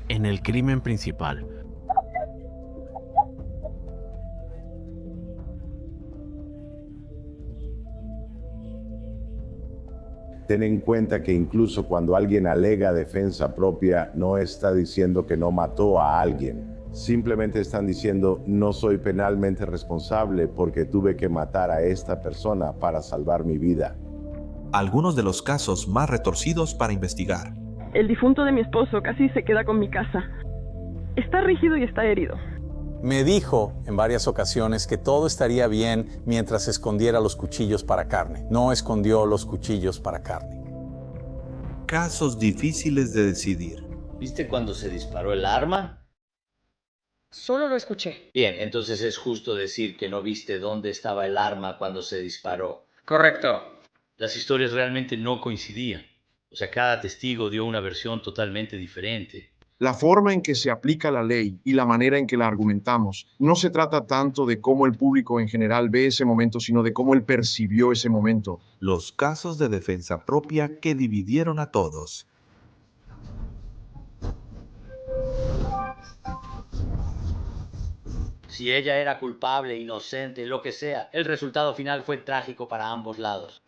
en el crimen principal. Ten en cuenta que incluso cuando alguien alega defensa propia, no está diciendo que no mató a alguien. Simplemente están diciendo, no soy penalmente responsable porque tuve que matar a esta persona para salvar mi vida. Algunos de los casos más retorcidos para investigar. El difunto de mi esposo casi se queda con mi casa. Está rígido y está herido. Me dijo en varias ocasiones que todo estaría bien mientras escondiera los cuchillos para carne. No escondió los cuchillos para carne. Casos difíciles de decidir. ¿Viste cuando se disparó el arma? Solo lo escuché. Bien, entonces es justo decir que no viste dónde estaba el arma cuando se disparó. Correcto. Las historias realmente no coincidían. O sea, cada testigo dio una versión totalmente diferente. La forma en que se aplica la ley y la manera en que la argumentamos no se trata tanto de cómo el público en general ve ese momento, sino de cómo él percibió ese momento. Los casos de defensa propia que dividieron a todos. Si ella era culpable, inocente, lo que sea, el resultado final fue trágico para ambos lados.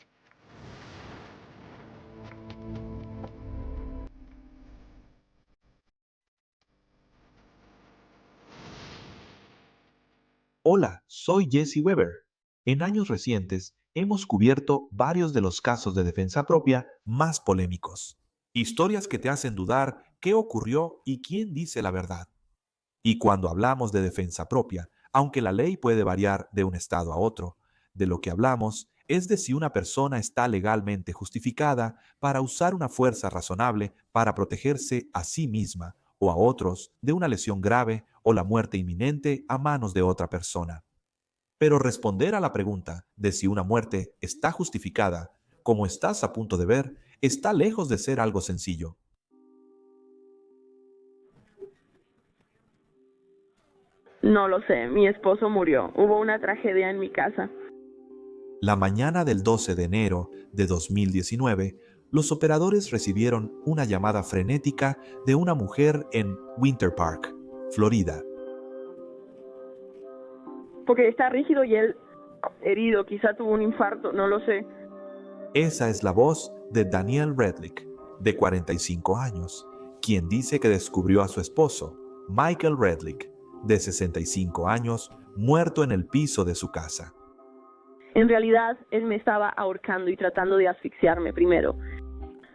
Hola, soy Jesse Weber. En años recientes hemos cubierto varios de los casos de defensa propia más polémicos. Historias que te hacen dudar qué ocurrió y quién dice la verdad. Y cuando hablamos de defensa propia, aunque la ley puede variar de un estado a otro, de lo que hablamos es de si una persona está legalmente justificada para usar una fuerza razonable para protegerse a sí misma o a otros de una lesión grave o la muerte inminente a manos de otra persona. Pero responder a la pregunta de si una muerte está justificada, como estás a punto de ver, está lejos de ser algo sencillo. No lo sé, mi esposo murió. Hubo una tragedia en mi casa. La mañana del 12 de enero de 2019, los operadores recibieron una llamada frenética de una mujer en Winter Park, Florida. Porque está rígido y él herido, quizá tuvo un infarto, no lo sé. Esa es la voz de Daniel Redlick, de 45 años, quien dice que descubrió a su esposo, Michael Redlick, de 65 años, muerto en el piso de su casa. En realidad, él me estaba ahorcando y tratando de asfixiarme primero.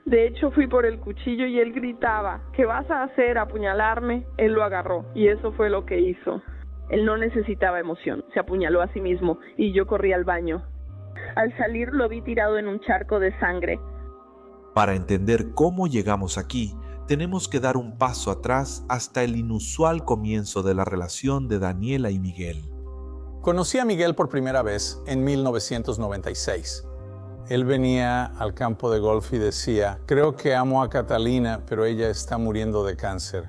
De hecho, fui por el cuchillo y él gritaba, ¿qué vas a hacer? ¿Apuñalarme? Él lo agarró y eso fue lo que hizo. Él no necesitaba emoción, se apuñaló a sí mismo y yo corrí al baño. Al salir lo vi tirado en un charco de sangre. Para entender cómo llegamos aquí, tenemos que dar un paso atrás hasta el inusual comienzo de la relación de Daniela y Miguel. Conocí a Miguel por primera vez en 1996. Él venía al campo de golf y decía, creo que amo a Catalina, pero ella está muriendo de cáncer.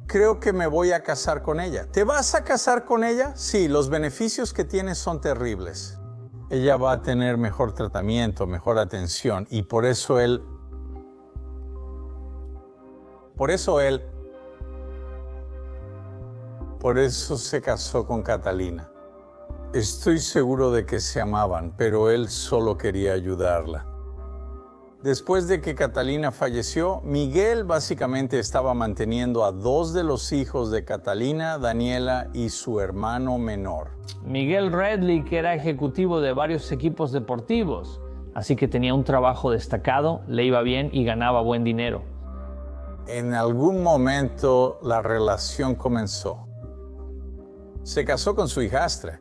Creo que me voy a casar con ella. ¿Te vas a casar con ella? Sí, los beneficios que tienes son terribles. Ella va a tener mejor tratamiento, mejor atención, y por eso él se casó con Catalina. Estoy seguro de que se amaban, pero él solo quería ayudarla. Después de que Catalina falleció, Miguel básicamente estaba manteniendo a dos de los hijos de Catalina, Daniela y su hermano menor. Miguel Redlick era ejecutivo de varios equipos deportivos, así que tenía un trabajo destacado, le iba bien y ganaba buen dinero. En algún momento la relación comenzó. Se casó con su hijastra.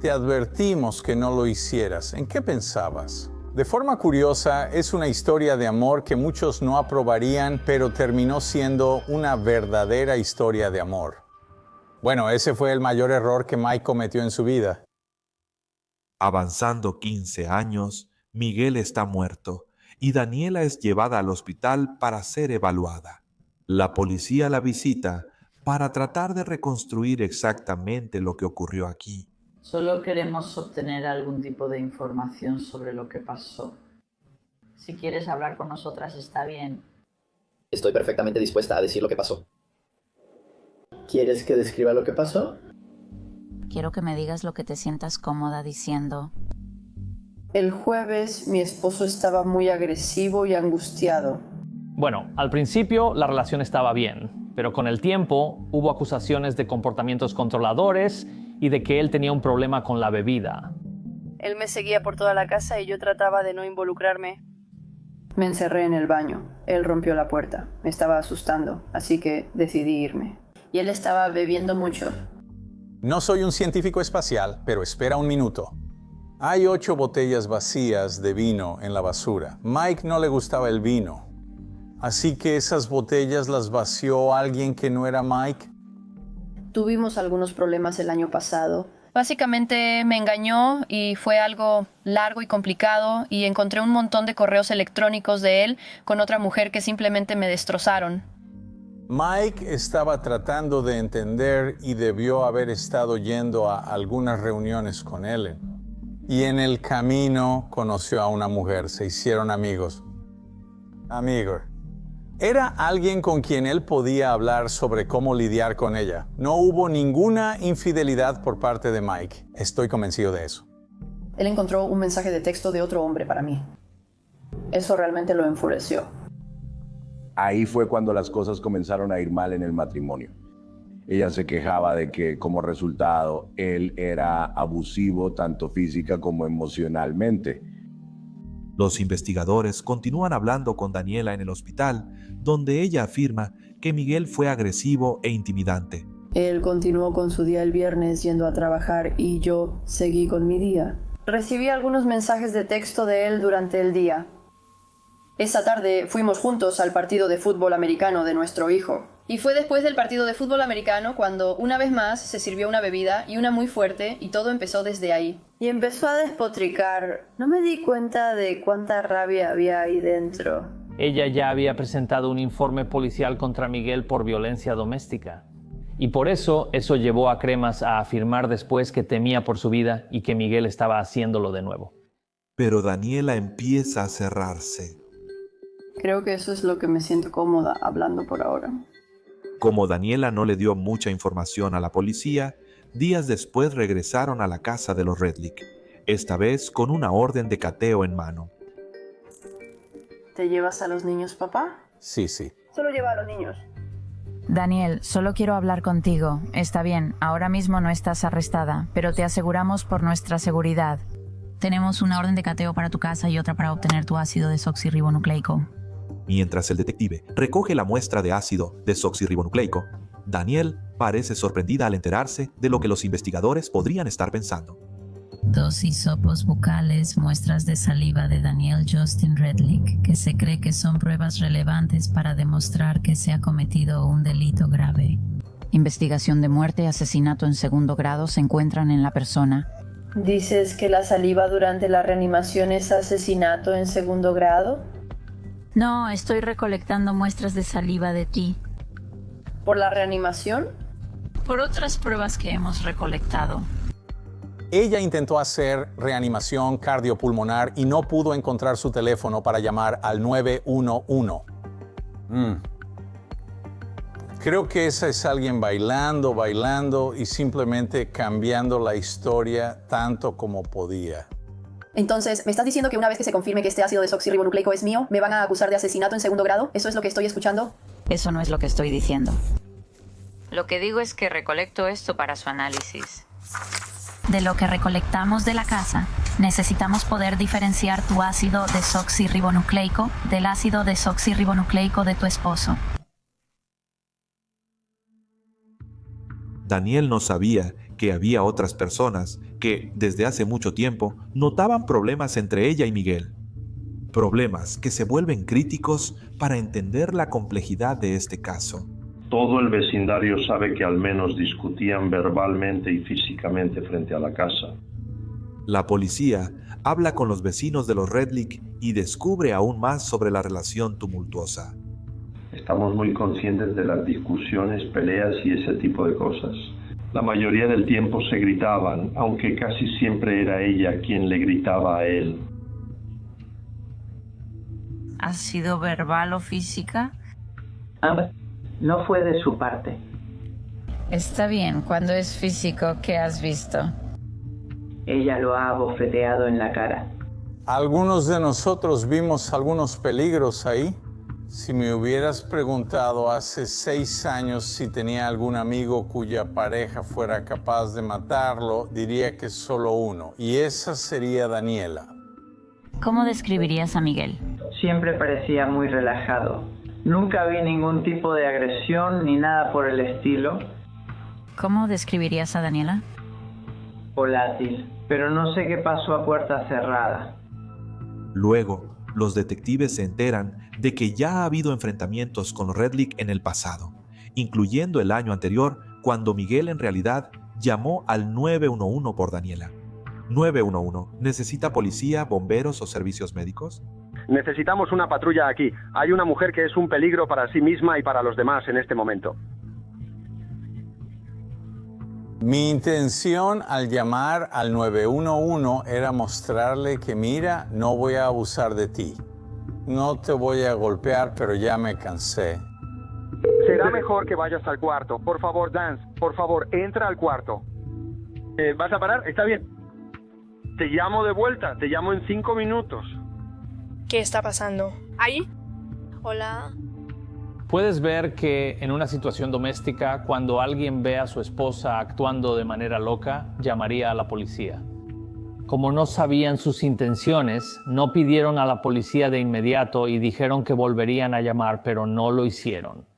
Te advertimos que no lo hicieras. ¿En qué pensabas? De forma curiosa, es una historia de amor que muchos no aprobarían, pero terminó siendo una verdadera historia de amor. Bueno, ese fue el mayor error que Mike cometió en su vida. Avanzando 15 años, Miguel está muerto y Daniela es llevada al hospital para ser evaluada. La policía la visita para tratar de reconstruir exactamente lo que ocurrió aquí. Solo queremos obtener algún tipo de información sobre lo que pasó. Si quieres hablar con nosotras está bien. Estoy perfectamente dispuesta a decir lo que pasó. ¿Quieres que describa lo que pasó? Quiero que me digas lo que te sientas cómoda diciendo. El jueves mi esposo estaba muy agresivo y angustiado. Bueno, al principio la relación estaba bien, pero con el tiempo hubo acusaciones de comportamientos controladores y de que él tenía un problema con la bebida. Él me seguía por toda la casa y yo trataba de no involucrarme. Me encerré en el baño. Él rompió la puerta. Me estaba asustando, así que decidí irme. Y él estaba bebiendo mucho. No soy un científico espacial, pero espera un minuto. Hay 8 botellas vacías de vino en la basura. Mike no le gustaba el vino. Así que esas botellas las vació alguien que no era Mike. Tuvimos algunos problemas el año pasado. Básicamente me engañó y fue algo largo y complicado y encontré un montón de correos electrónicos de él con otra mujer que simplemente me destrozaron. Mike estaba tratando de entender y debió haber estado yendo a algunas reuniones con Ellen. Y en el camino conoció a una mujer, se hicieron amigos. Era alguien con quien él podía hablar sobre cómo lidiar con ella. No hubo ninguna infidelidad por parte de Mike. Estoy convencido de eso. Él encontró un mensaje de texto de otro hombre para mí. Eso realmente lo enfureció. Ahí fue cuando las cosas comenzaron a ir mal en el matrimonio. Ella se quejaba de que como resultado él era abusivo tanto física como emocionalmente. Los investigadores continúan hablando con Daniela en el hospital, donde ella afirma que Miguel fue agresivo e intimidante. Él continuó con su día el viernes yendo a trabajar y yo seguí con mi día. Recibí algunos mensajes de texto de él durante el día. Esa tarde fuimos juntos al partido de fútbol americano de nuestro hijo. Y fue después del partido de fútbol americano cuando una vez más se sirvió una bebida y una muy fuerte y todo empezó desde ahí. Y empezó a despotricar. No me di cuenta de cuánta rabia había ahí dentro. Ella ya había presentado un informe policial contra Miguel por violencia doméstica. Y por eso llevó a Cremas a afirmar después que temía por su vida y que Miguel estaba haciéndolo de nuevo. Pero Daniela empieza a cerrarse. Creo que eso es lo que me siento cómoda hablando por ahora. Como Daniela no le dio mucha información a la policía, días después regresaron a la casa de los Redlick, esta vez con una orden de cateo en mano. ¿Te llevas a los niños, papá? Sí. Solo lleva a los niños. Daniel, solo quiero hablar contigo. Está bien, ahora mismo no estás arrestada, pero te aseguramos por nuestra seguridad. Tenemos una orden de cateo para tu casa y otra para obtener tu ácido desoxirribonucleico. Mientras el detective recoge la muestra de ácido desoxirribonucleico, Daniel parece sorprendida al enterarse de lo que los investigadores podrían estar pensando. 2 hisopos bucales, muestras de saliva de Daniel Justin Redlick, que se cree que son pruebas relevantes para demostrar que se ha cometido un delito grave. Investigación de muerte y asesinato en 2º grado se encuentran en la persona. ¿Dices que la saliva durante la reanimación es asesinato en 2º grado? No, estoy recolectando muestras de saliva de ti. ¿Por la reanimación? Por otras pruebas que hemos recolectado. Ella intentó hacer reanimación cardiopulmonar y no pudo encontrar su teléfono para llamar al 911. Creo que esa es alguien bailando y simplemente cambiando la historia tanto como podía. Entonces, ¿me estás diciendo que una vez que se confirme que este ácido desoxirribonucleico es mío, me van a acusar de asesinato en 2º grado? ¿Eso es lo que estoy escuchando? Eso no es lo que estoy diciendo. Lo que digo es que recolecto esto para su análisis. De lo que recolectamos de la casa, necesitamos poder diferenciar tu ácido desoxirribonucleico del ácido desoxirribonucleico de tu esposo. Daniel no sabía que había otras personas que, desde hace mucho tiempo, notaban problemas entre ella y Miguel. Problemas que se vuelven críticos para entender la complejidad de este caso. Todo el vecindario sabe que al menos discutían verbalmente y físicamente frente a la casa. La policía habla con los vecinos de los Redlick y descubre aún más sobre la relación tumultuosa. Estamos muy conscientes de las discusiones, peleas y ese tipo de cosas. La mayoría del tiempo se gritaban, aunque casi siempre era ella quien le gritaba a él. ¿Ha sido verbal o física? Ambas. No fue de su parte. Está bien, cuando es físico, ¿qué has visto? Ella lo ha abofeteado en la cara. Algunos de nosotros vimos algunos peligros ahí. Si me hubieras preguntado hace 6 años si tenía algún amigo cuya pareja fuera capaz de matarlo, diría que solo uno, y esa sería Daniela. ¿Cómo describirías a Miguel? Siempre parecía muy relajado. Nunca vi ningún tipo de agresión ni nada por el estilo. ¿Cómo describirías a Daniela? Volátil, pero no sé qué pasó a puerta cerrada. Luego, los detectives se enteran de que ya ha habido enfrentamientos con Redlick en el pasado, incluyendo el año anterior, cuando Miguel en realidad llamó al 911 por Daniela. 911, ¿necesita policía, bomberos o servicios médicos? Necesitamos una patrulla aquí. Hay una mujer que es un peligro para sí misma y para los demás en este momento. Mi intención al llamar al 911 era mostrarle que mira, no voy a abusar de ti. No te voy a golpear, pero ya me cansé. Será mejor que vayas al cuarto. Por favor, Dance, por favor, entra al cuarto. ¿Vas a parar? Está bien. Te llamo de vuelta, te llamo en 5 minutos. ¿Qué está pasando? ¿Ahí? Hola. Puedes ver que en una situación doméstica, cuando alguien ve a su esposa actuando de manera loca, llamaría a la policía. Como no sabían sus intenciones, no pidieron a la policía de inmediato y dijeron que volverían a llamar, pero no lo hicieron.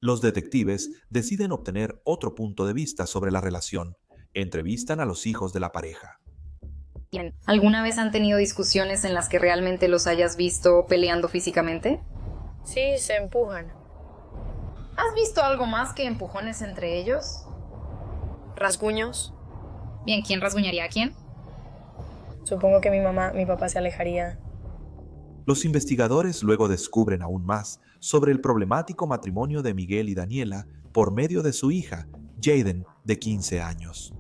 Los detectives deciden obtener otro punto de vista sobre la relación. Entrevistan a los hijos de la pareja. ¿Alguna vez han tenido discusiones en las que realmente los hayas visto peleando físicamente? Sí, se empujan. ¿Has visto algo más que empujones entre ellos? ¿Rasguños? Bien, ¿quién rasguñaría a quién? Supongo que mi papá se alejaría. Los investigadores luego descubren aún más sobre el problemático matrimonio de Miguel y Daniela por medio de su hija, Jaden, de 15 años.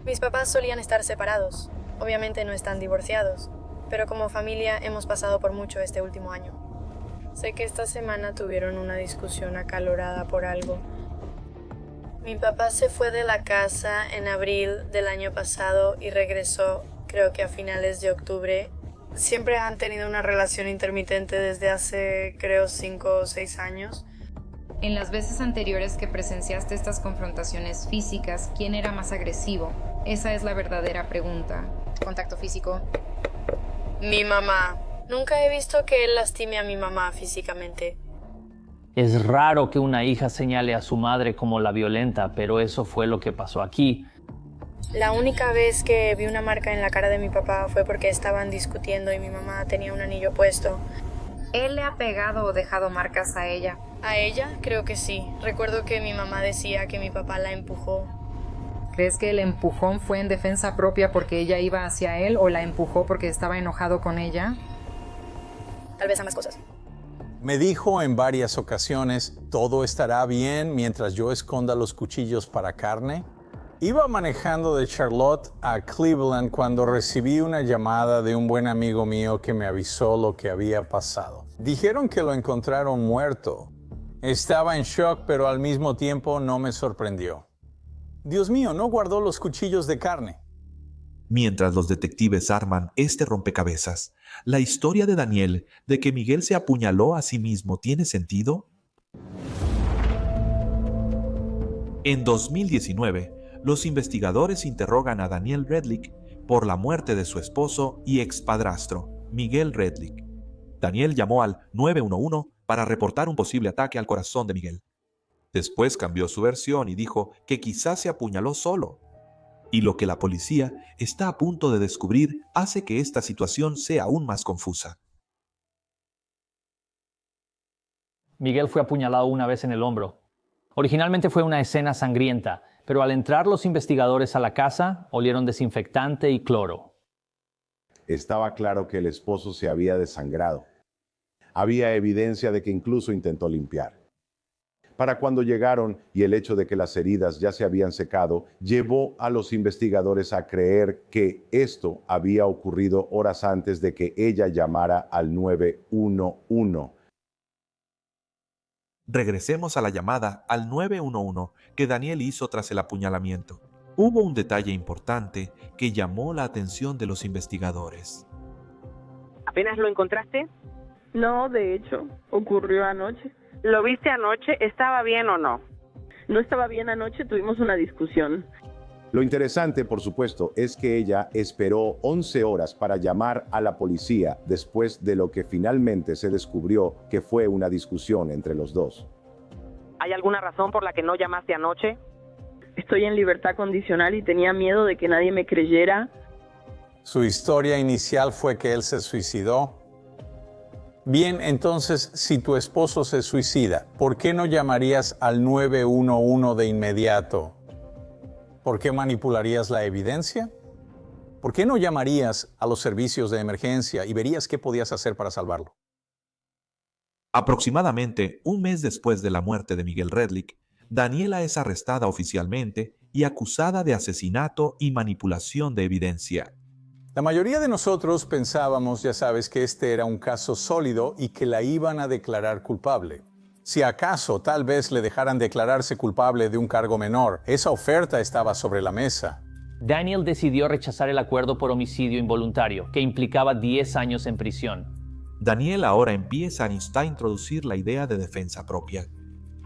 Mis papás solían estar separados. Obviamente no están divorciados, pero como familia hemos pasado por mucho este último año. Sé que esta semana tuvieron una discusión acalorada por algo. Mi papá se fue de la casa en abril del año pasado y regresó, creo que a finales de octubre. Siempre han tenido una relación intermitente desde hace, creo, 5 o 6 años. En las veces anteriores que presenciaste estas confrontaciones físicas, ¿quién era más agresivo? Esa es la verdadera pregunta. ¿Contacto físico? Mi mamá. Nunca he visto que él lastime a mi mamá físicamente. Es raro que una hija señale a su madre como la violenta, pero eso fue lo que pasó aquí. La única vez que vi una marca en la cara de mi papá fue porque estaban discutiendo y mi mamá tenía un anillo puesto. ¿Él le ha pegado o dejado marcas a ella? ¿A ella? Creo que sí. Recuerdo que mi mamá decía que mi papá la empujó. ¿Crees que el empujón fue en defensa propia porque ella iba hacia él o la empujó porque estaba enojado con ella? Tal vez ambas cosas. Me dijo en varias ocasiones, todo estará bien mientras yo esconda los cuchillos para carne. Iba manejando de Charlotte a Cleveland cuando recibí una llamada de un buen amigo mío que me avisó lo que había pasado. Dijeron que lo encontraron muerto. Estaba en shock, pero al mismo tiempo no me sorprendió. Dios mío, no guardó los cuchillos de carne. Mientras los detectives arman este rompecabezas, ¿la historia de Daniel de que Miguel se apuñaló a sí mismo tiene sentido? En 2019, los investigadores interrogan a Daniel Redlick por la muerte de su esposo y expadrastro, Miguel Redlick. Daniel llamó al 911 para reportar un posible ataque al corazón de Miguel. Después cambió su versión y dijo que quizás se apuñaló solo. Y lo que la policía está a punto de descubrir hace que esta situación sea aún más confusa. Miguel fue apuñalado una vez en el hombro. Originalmente fue una escena sangrienta, pero al entrar los investigadores a la casa, olieron desinfectante y cloro. Estaba claro que el esposo se había desangrado. Había evidencia de que incluso intentó limpiar. Para cuando llegaron y el hecho de que las heridas ya se habían secado, llevó a los investigadores a creer que esto había ocurrido horas antes de que ella llamara al 911. Regresemos a la llamada al 911 que Daniel hizo tras el apuñalamiento. Hubo un detalle importante que llamó la atención de los investigadores. ¿Apenas lo encontraste? No, de hecho, ocurrió anoche. ¿Lo viste anoche? ¿Estaba bien o no? No estaba bien anoche, tuvimos una discusión. Lo interesante, por supuesto, es que ella esperó 11 horas para llamar a la policía después de lo que finalmente se descubrió que fue una discusión entre los dos. ¿Hay alguna razón por la que no llamaste anoche? Estoy en libertad condicional y tenía miedo de que nadie me creyera. Su historia inicial fue que él se suicidó. Bien, entonces, si tu esposo se suicida, ¿por qué no llamarías al 911 de inmediato? ¿Por qué manipularías la evidencia? ¿Por qué no llamarías a los servicios de emergencia y verías qué podías hacer para salvarlo? Aproximadamente un mes después de la muerte de Miguel Redlich, Daniela es arrestada oficialmente y acusada de asesinato y manipulación de evidencia. La mayoría de nosotros pensábamos, ya sabes, que este era un caso sólido y que la iban a declarar culpable. Si acaso tal vez le dejaran declararse culpable de un cargo menor, esa oferta estaba sobre la mesa. Daniel decidió rechazar el acuerdo por homicidio involuntario, que implicaba 10 años en prisión. Daniel ahora empieza a introducir la idea de defensa propia.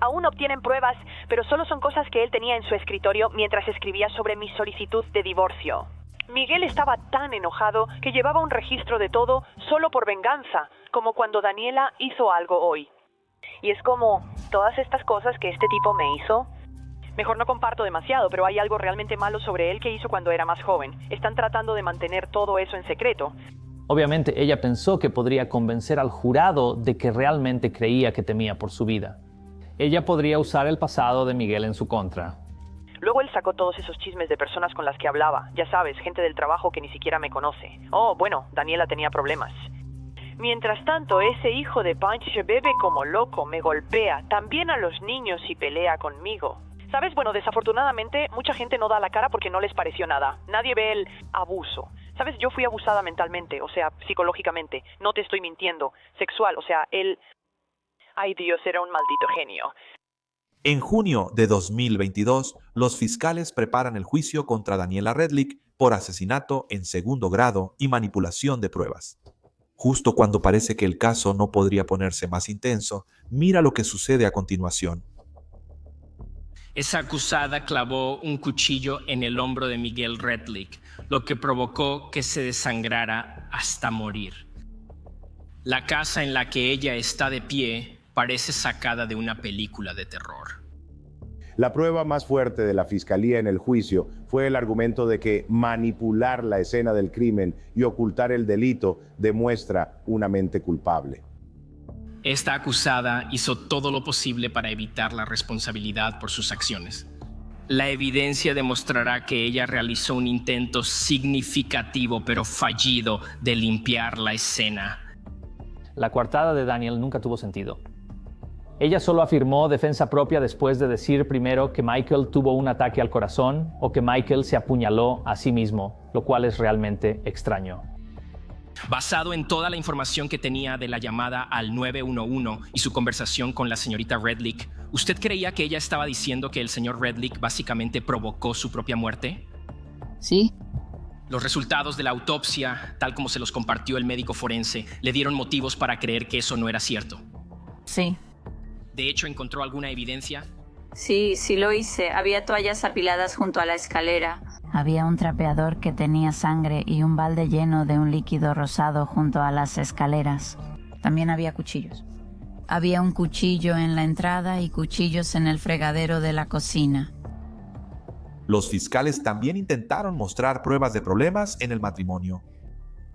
Aún obtienen pruebas, pero solo son cosas que él tenía en su escritorio mientras escribía sobre mi solicitud de divorcio. Miguel estaba tan enojado que llevaba un registro de todo solo por venganza, como cuando Daniela hizo algo hoy. Y es como, todas estas cosas que este tipo me hizo, mejor no comparto demasiado, pero hay algo realmente malo sobre él que hizo cuando era más joven. Están tratando de mantener todo eso en secreto. Obviamente ella pensó que podría convencer al jurado de que realmente creía que temía por su vida. Ella podría usar el pasado de Miguel en su contra. Luego él sacó todos esos chismes de personas con las que hablaba. Ya sabes, gente del trabajo que ni siquiera me conoce. Oh, bueno, Daniela tenía problemas. Mientras tanto, ese hijo de Punch bebe como loco, me golpea, también a los niños y pelea conmigo. ¿Sabes? Bueno, desafortunadamente, mucha gente no da la cara porque no les pareció nada. Nadie ve el abuso. ¿Sabes? Yo fui abusada mentalmente, o sea, psicológicamente. No te estoy mintiendo. Sexual, o sea, él... Ay, Dios, era un maldito genio. En junio de 2022, los fiscales preparan el juicio contra Daniela Redlich por asesinato en segundo grado y manipulación de pruebas. Justo cuando parece que el caso no podría ponerse más intenso, mira lo que sucede a continuación. Esa acusada clavó un cuchillo en el hombro de Miguel Redlich, lo que provocó que se desangrara hasta morir. La casa en la que ella está de pie parece sacada de una película de terror. La prueba más fuerte de la fiscalía en el juicio fue el argumento de que manipular la escena del crimen y ocultar el delito demuestra una mente culpable. Esta acusada hizo todo lo posible para evitar la responsabilidad por sus acciones. La evidencia demostrará que ella realizó un intento significativo pero fallido de limpiar la escena. La coartada de Daniel nunca tuvo sentido. Ella solo afirmó defensa propia después de decir primero que Michael tuvo un ataque al corazón o que Michael se apuñaló a sí mismo, lo cual es realmente extraño. Basado en toda la información que tenía de la llamada al 911 y su conversación con la señorita Redlich, ¿usted creía que ella estaba diciendo que el señor Redlich básicamente provocó su propia muerte? Sí. Los resultados de la autopsia, tal como se los compartió el médico forense, le dieron motivos para creer que eso no era cierto. Sí. ¿De hecho encontró alguna evidencia? Sí, sí lo hice. Había toallas apiladas junto a la escalera. Había un trapeador que tenía sangre y un balde lleno de un líquido rosado junto a las escaleras. También había cuchillos. Había un cuchillo en la entrada y cuchillos en el fregadero de la cocina. Los fiscales también intentaron mostrar pruebas de problemas en el matrimonio.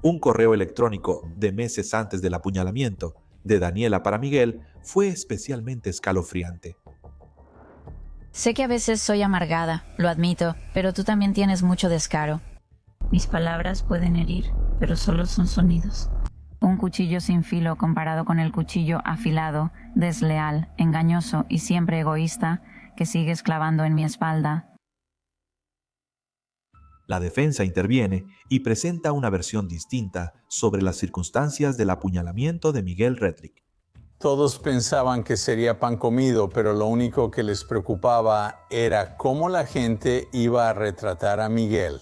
Un correo electrónico de meses antes del apuñalamiento de Daniela para Miguel fue especialmente escalofriante. Sé que a veces soy amargada, lo admito, pero tú también tienes mucho descaro. Mis palabras pueden herir, pero solo son sonidos. Un cuchillo sin filo comparado con el cuchillo afilado, desleal, engañoso y siempre egoísta que sigues clavando en mi espalda. La defensa interviene y presenta una versión distinta sobre las circunstancias del apuñalamiento de Miguel Redlich. Todos pensaban que sería pan comido, pero lo único que les preocupaba era cómo la gente iba a retratar a Miguel.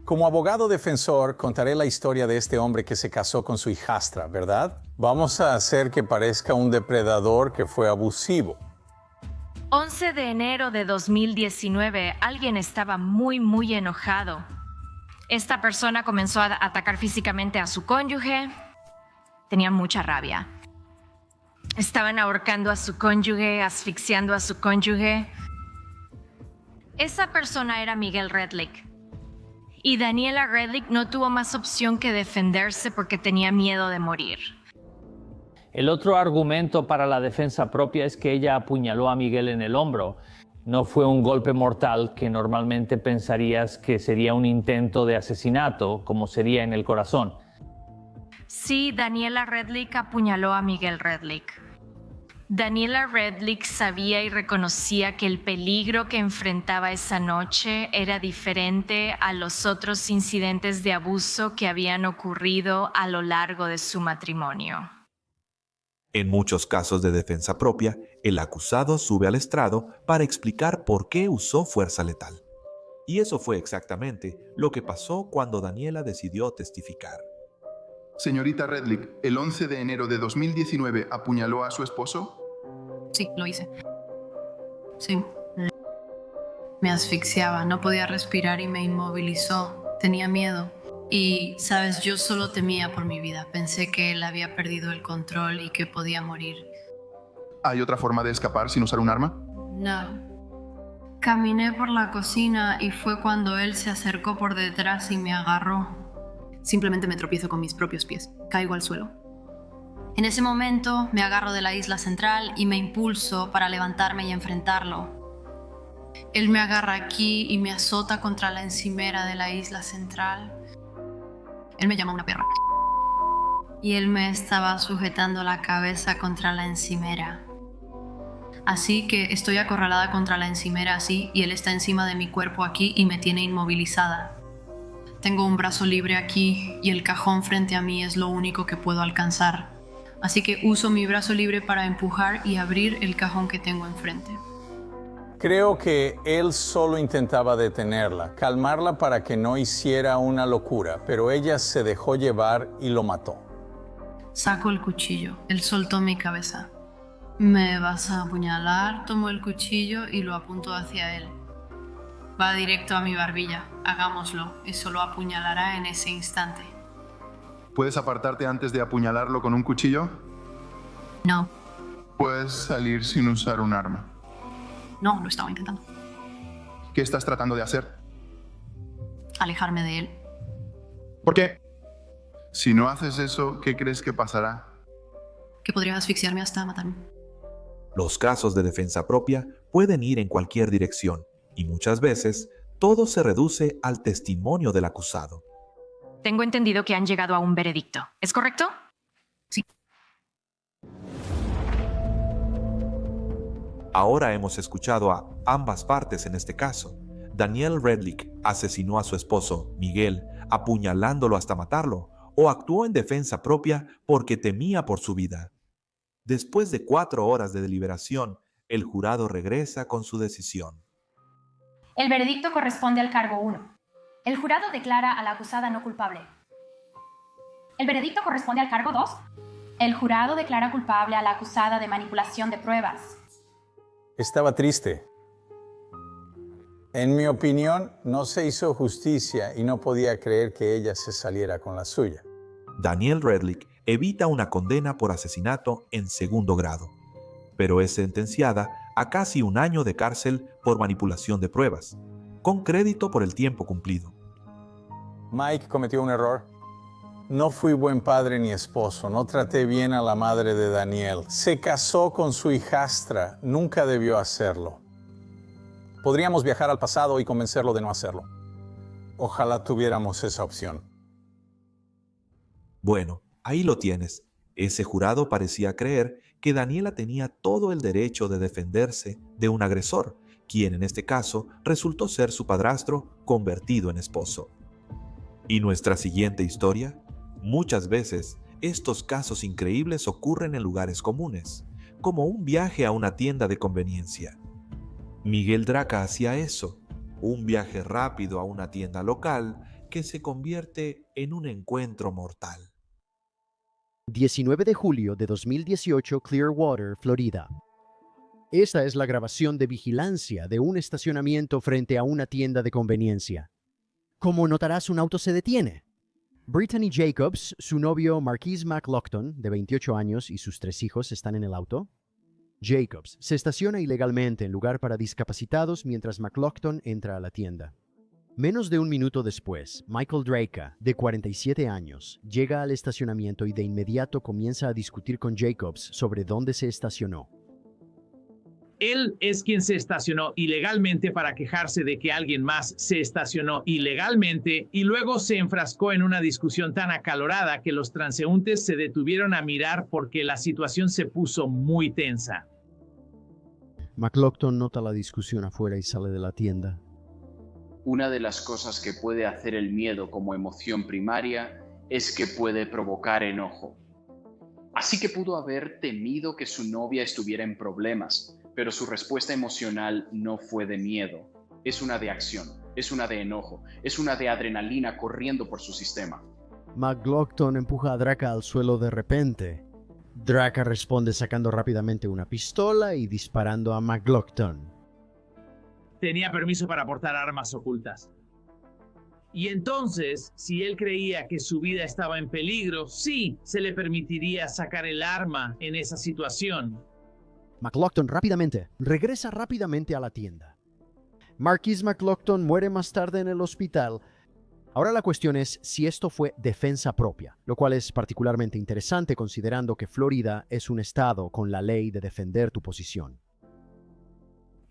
Como abogado defensor, contaré la historia de este hombre que se casó con su hijastra, ¿verdad? Vamos a hacer que parezca un depredador que fue abusivo. 11 de enero de 2019, alguien estaba muy enojado. Esta persona comenzó a atacar físicamente a su cónyuge. Tenía mucha rabia. Estaban ahorcando a su cónyuge, asfixiando a su cónyuge. Esa persona era Miguel Redlick. Y Daniela Redlick no tuvo más opción que defenderse porque tenía miedo de morir. El otro argumento para la defensa propia es que ella apuñaló a Miguel en el hombro. No fue un golpe mortal que normalmente pensarías que sería un intento de asesinato, como sería en el corazón. Sí, Daniela Redlick apuñaló a Miguel Redlick. Daniela Redlick sabía y reconocía que el peligro que enfrentaba esa noche era diferente a los otros incidentes de abuso que habían ocurrido a lo largo de su matrimonio. En muchos casos de defensa propia, el acusado sube al estrado para explicar por qué usó fuerza letal. Y eso fue exactamente lo que pasó cuando Daniela decidió testificar. Señorita Redlick, ¿el 11 de enero de 2019 apuñaló a su esposo? Sí, lo hice. Sí. Me asfixiaba, no podía respirar y me inmovilizó. Tenía miedo. Y, sabes, yo solo temía por mi vida. Pensé que él había perdido el control y que podía morir. ¿Hay otra forma de escapar sin usar un arma? No. Caminé por la cocina y fue cuando él se acercó por detrás y me agarró. Simplemente me tropiezo con mis propios pies. Caigo al suelo. En ese momento me agarro de la isla central y me impulso para levantarme y enfrentarlo. Él me agarra aquí y me azota contra la encimera de la isla central. Él me llama una perra. Y él me estaba sujetando la cabeza contra la encimera. Así que estoy acorralada contra la encimera así y él está encima de mi cuerpo aquí y me tiene inmovilizada. Tengo un brazo libre aquí y el cajón frente a mí es lo único que puedo alcanzar. Así que uso mi brazo libre para empujar y abrir el cajón que tengo enfrente. Creo que él solo intentaba detenerla, calmarla para que no hiciera una locura, pero ella se dejó llevar y lo mató. Saco el cuchillo. Él soltó mi cabeza. ¿Me vas a apuñalar? Tomo el cuchillo y lo apunto hacia él. Va directo a mi barbilla. Hagámoslo. Eso lo apuñalará en ese instante. ¿Puedes apartarte antes de apuñalarlo con un cuchillo? No. Puedes salir sin usar un arma. No, lo estaba intentando. ¿Qué estás tratando de hacer? Alejarme de él. ¿Por qué? Si no haces eso, ¿qué crees que pasará? Que podría asfixiarme hasta matarme. Los casos de defensa propia pueden ir en cualquier dirección y muchas veces todo se reduce al testimonio del acusado. Tengo entendido que han llegado a un veredicto. ¿Es correcto? Sí. Ahora hemos escuchado a ambas partes en este caso. Daniel Redlick asesinó a su esposo, Miguel, apuñalándolo hasta matarlo, o actuó en defensa propia porque temía por su vida. Después de 4 horas de deliberación, el jurado regresa con su decisión. El veredicto corresponde al cargo 1. El jurado declara a la acusada no culpable. El veredicto corresponde al cargo 2. El jurado declara culpable a la acusada de manipulación de pruebas. Estaba triste. En mi opinión, no se hizo justicia y no podía creer que ella se saliera con la suya. Daniel Redlick evita una condena por asesinato en 2º grado, pero es sentenciada a casi 1 año de cárcel por manipulación de pruebas, con crédito por el tiempo cumplido. Mike cometió un error. No fui buen padre ni esposo, no traté bien a la madre de Daniel. Se casó con su hijastra, nunca debió hacerlo. Podríamos viajar al pasado y convencerlo de no hacerlo. Ojalá tuviéramos esa opción. Bueno, ahí lo tienes. Ese jurado parecía creer que Daniela tenía todo el derecho de defenderse de un agresor, quien en este caso resultó ser su padrastro convertido en esposo. ¿Y nuestra siguiente historia? Muchas veces estos casos increíbles ocurren en lugares comunes, como un viaje a una tienda de conveniencia. Miguel Draca hacía eso, un viaje rápido a una tienda local que se convierte en un encuentro mortal. 19 de julio de 2018, Clearwater, Florida. Esta es la grabación de vigilancia de un estacionamiento frente a una tienda de conveniencia. Como notarás, un auto se detiene. Brittany Jacobs, su novio Marquise McLaughlin, de 28 años, y sus 3 hijos están en el auto. Jacobs se estaciona ilegalmente en lugar para discapacitados mientras McLaughlin entra a la tienda. Menos de un minuto después, Michael Draca, de 47 años, llega al estacionamiento y de inmediato comienza a discutir con Jacobs sobre dónde se estacionó. Él es quien se estacionó ilegalmente para quejarse de que alguien más se estacionó ilegalmente y luego se enfrascó en una discusión tan acalorada que los transeúntes se detuvieron a mirar porque la situación se puso muy tensa. McLaughlin nota la discusión afuera y sale de la tienda. Una de las cosas que puede hacer el miedo como emoción primaria es que puede provocar enojo. Así que pudo haber temido que su novia estuviera en problemas, pero su respuesta emocional no fue de miedo. Es una de acción, es una de enojo, es una de adrenalina corriendo por su sistema. McLaughlin empuja a Draca al suelo de repente. Draca responde sacando rápidamente una pistola y disparando a McLaughlin. Tenía permiso para portar armas ocultas. Y entonces, si él creía que su vida estaba en peligro, sí, se le permitiría sacar el arma en esa situación. McLaughlin regresa rápidamente a la tienda. Marquise McLaughlin muere más tarde en el hospital. Ahora la cuestión es si esto fue defensa propia, lo cual es particularmente interesante considerando que Florida es un estado con la ley de defender tu posición.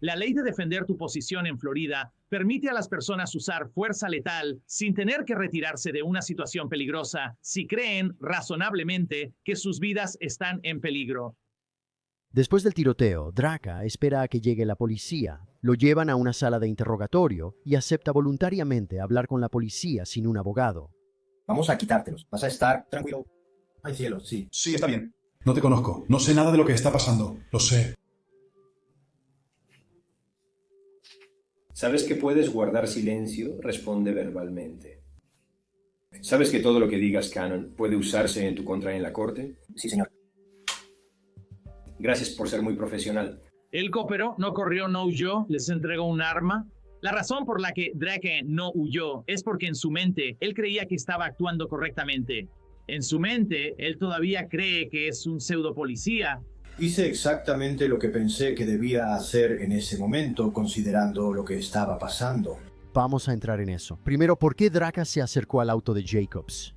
La ley de defender tu posición en Florida permite a las personas usar fuerza letal sin tener que retirarse de una situación peligrosa si creen razonablemente que sus vidas están en peligro. Después del tiroteo, Draca espera a que llegue la policía. Lo llevan a una sala de interrogatorio y acepta voluntariamente hablar con la policía sin un abogado. Vamos a quitártelos. Vas a estar tranquilo. Ay, cielo, sí. Sí, está bien. No te conozco. No sé nada de lo que está pasando. Lo sé. ¿Sabes que puedes guardar silencio? Responde verbalmente. ¿Sabes que todo lo que digas, Cannon, puede usarse en tu contra en la corte? Sí, señor. Gracias por ser muy profesional. Él cooperó, no corrió, no huyó, les entregó un arma. La razón por la que Draca no huyó es porque en su mente él creía que estaba actuando correctamente. En su mente, él todavía cree que es un pseudo policía. Hice exactamente lo que pensé que debía hacer en ese momento, considerando lo que estaba pasando. Vamos a entrar en eso. Primero, ¿por qué Draca se acercó al auto de Jacobs?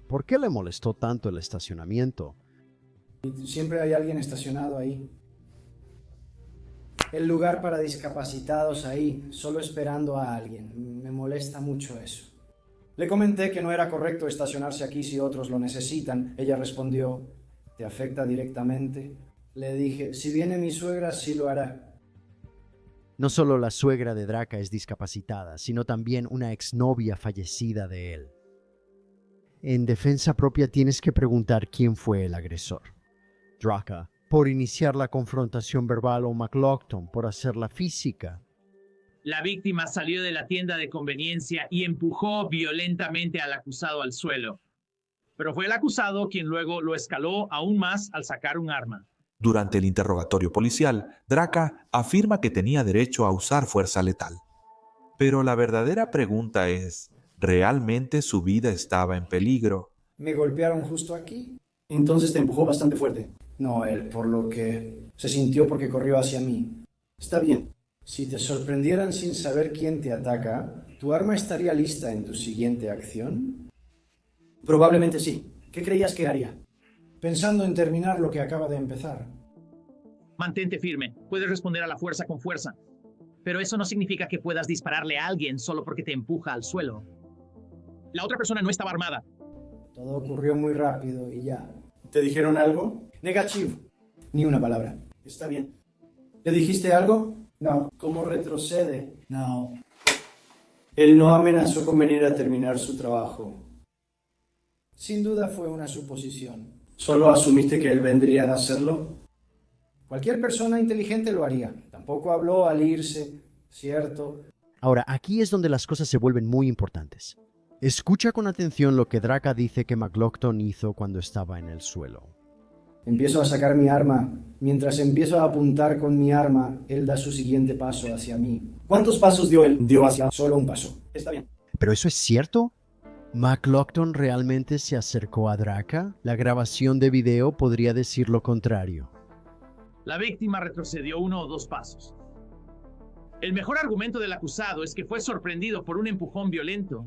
¿Por qué le molestó tanto el estacionamiento? Siempre hay alguien estacionado ahí. El lugar para discapacitados ahí, solo esperando a alguien. Me molesta mucho eso. Le comenté que no era correcto estacionarse aquí si otros lo necesitan. Ella respondió, ¿te afecta directamente? Le dije, si viene mi suegra, sí lo hará. No solo la suegra de Draca es discapacitada, sino también una exnovia fallecida de él. En defensa propia tienes que preguntar quién fue el agresor. Draca, por iniciar la confrontación verbal, o McLaughlin, por hacerla física. La víctima salió de la tienda de conveniencia y empujó violentamente al acusado al suelo. Pero fue el acusado quien luego lo escaló aún más al sacar un arma. Durante el interrogatorio policial, Draca afirma que tenía derecho a usar fuerza letal. Pero la verdadera pregunta es, ¿realmente su vida estaba en peligro? Me golpearon justo aquí. Entonces te empujó bastante fuerte. No, él, por lo que se sintió porque corrió hacia mí. Está bien. Si te sorprendieran sin saber quién te ataca, ¿tu arma estaría lista en tu siguiente acción? Probablemente sí. ¿Qué creías que haría? Pensando en terminar lo que acaba de empezar. Mantente firme. Puedes responder a la fuerza con fuerza. Pero eso no significa que puedas dispararle a alguien solo porque te empuja al suelo. La otra persona no estaba armada. Todo ocurrió muy rápido y ya. ¿Te dijeron algo? Negativo. Ni una palabra. Está bien. ¿Le dijiste algo? No. ¿Cómo retrocede? No. Él no amenazó con venir a terminar su trabajo. Sin duda fue una suposición. ¿Solo asumiste que él vendría a hacerlo? Cualquier persona inteligente lo haría. Tampoco habló al irse, ¿cierto? Ahora, aquí es donde las cosas se vuelven muy importantes. Escucha con atención lo que Draca dice que McLaughlin hizo cuando estaba en el suelo. Empiezo a sacar mi arma. Mientras empiezo a apuntar con mi arma, él da su siguiente paso hacia mí. ¿Cuántos pasos dio él? Dio hacia solo un paso. Está bien. ¿Pero eso es cierto? ¿McLaughlin realmente se acercó a Draca? La grabación de video podría decir lo contrario. La víctima retrocedió 1 o 2 pasos. El mejor argumento del acusado es que fue sorprendido por un empujón violento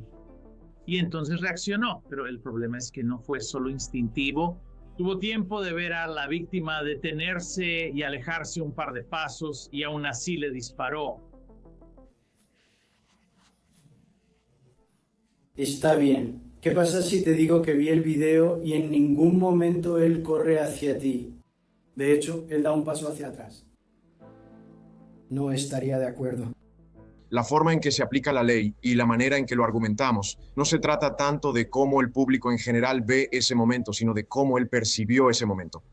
y entonces reaccionó, pero el problema es que no fue solo instintivo. Tuvo tiempo de ver a la víctima detenerse y alejarse un par de pasos y aún así le disparó. Está bien. ¿Qué pasa si te digo que vi el video y en ningún momento él corre hacia ti? De hecho, él da un paso hacia atrás. No estaría de acuerdo. La forma en que se aplica la ley y la manera en que lo argumentamos no se trata tanto de cómo el público en general ve ese momento, sino de cómo él percibió ese momento.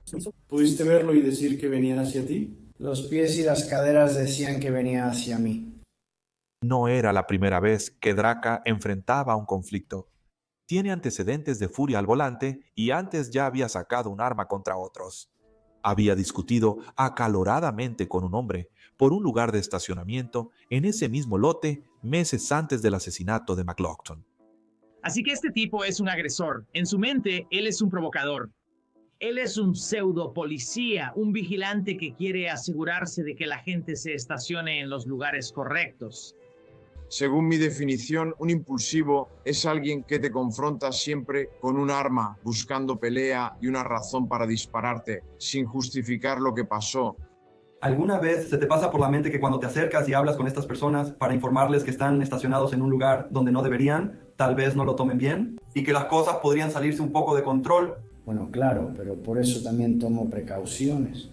¿Pudiste verlo y decir que venía hacia ti? Los pies y las caderas decían que venía hacia mí. No era la primera vez que Draca enfrentaba un conflicto. Tiene antecedentes de furia al volante y antes ya había sacado un arma contra otros. Había discutido acaloradamente con un hombre por un lugar de estacionamiento en ese mismo lote meses antes del asesinato de McLaughlin. Así que este tipo es un agresor. En su mente, él es un provocador. Él es un pseudo policía, un vigilante que quiere asegurarse de que la gente se estacione en los lugares correctos. Según mi definición, un impulsivo es alguien que te confronta siempre con un arma, buscando pelea y una razón para dispararte, sin justificar lo que pasó. ¿Alguna vez se te pasa por la mente que cuando te acercas y hablas con estas personas para informarles que están estacionados en un lugar donde no deberían, tal vez no lo tomen bien? ¿Y que las cosas podrían salirse un poco de control? Bueno, claro, pero por eso también tomo precauciones.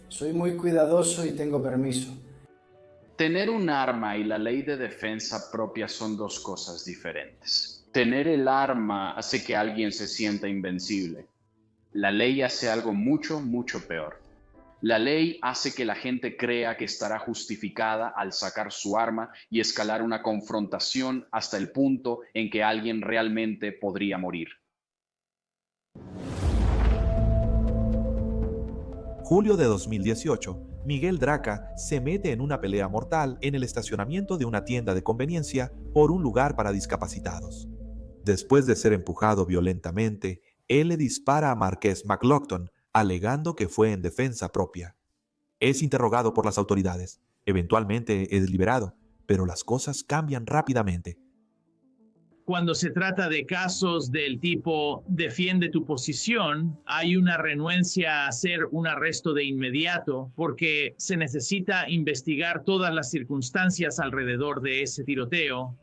Soy muy cuidadoso y tengo permiso. Tener un arma y la ley de defensa propia son 2 cosas diferentes. Tener el arma hace que alguien se sienta invencible. La ley hace algo mucho, mucho peor. La ley hace que la gente crea que estará justificada al sacar su arma y escalar una confrontación hasta el punto en que alguien realmente podría morir. Julio de 2018, Miguel Draca se mete en una pelea mortal en el estacionamiento de una tienda de conveniencia por un lugar para discapacitados. Después de ser empujado violentamente, él le dispara a Marqués McLaughlin, alegando que fue en defensa propia. Es interrogado por las autoridades. Eventualmente es liberado, pero las cosas cambian rápidamente. Cuando se trata de casos del tipo defiende tu posición, hay una renuencia a hacer un arresto de inmediato porque se necesita investigar todas las circunstancias alrededor de ese tiroteo.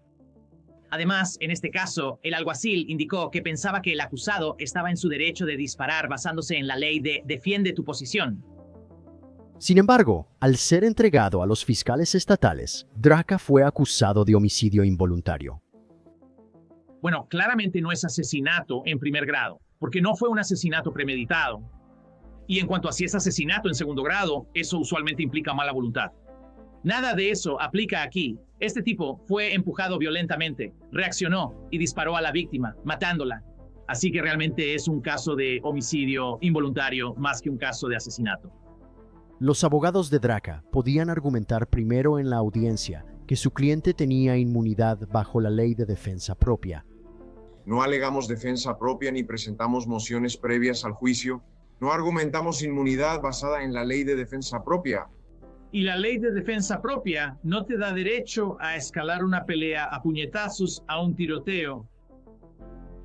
Además, en este caso, el alguacil indicó que pensaba que el acusado estaba en su derecho de disparar basándose en la ley de defiende tu posición. Sin embargo, al ser entregado a los fiscales estatales, Draca fue acusado de homicidio involuntario. Bueno, claramente no es asesinato en primer grado, porque no fue un asesinato premeditado. Y en cuanto a si es asesinato en segundo grado, eso usualmente implica mala voluntad. Nada de eso aplica aquí. Este tipo fue empujado violentamente, reaccionó y disparó a la víctima, matándola. Así que realmente es un caso de homicidio involuntario más que un caso de asesinato. Los abogados de Draca podían argumentar primero en la audiencia que su cliente tenía inmunidad bajo la ley de defensa propia. No alegamos defensa propia ni presentamos mociones previas al juicio. No argumentamos inmunidad basada en la ley de defensa propia. Y la ley de defensa propia no te da derecho a escalar una pelea a puñetazos a un tiroteo.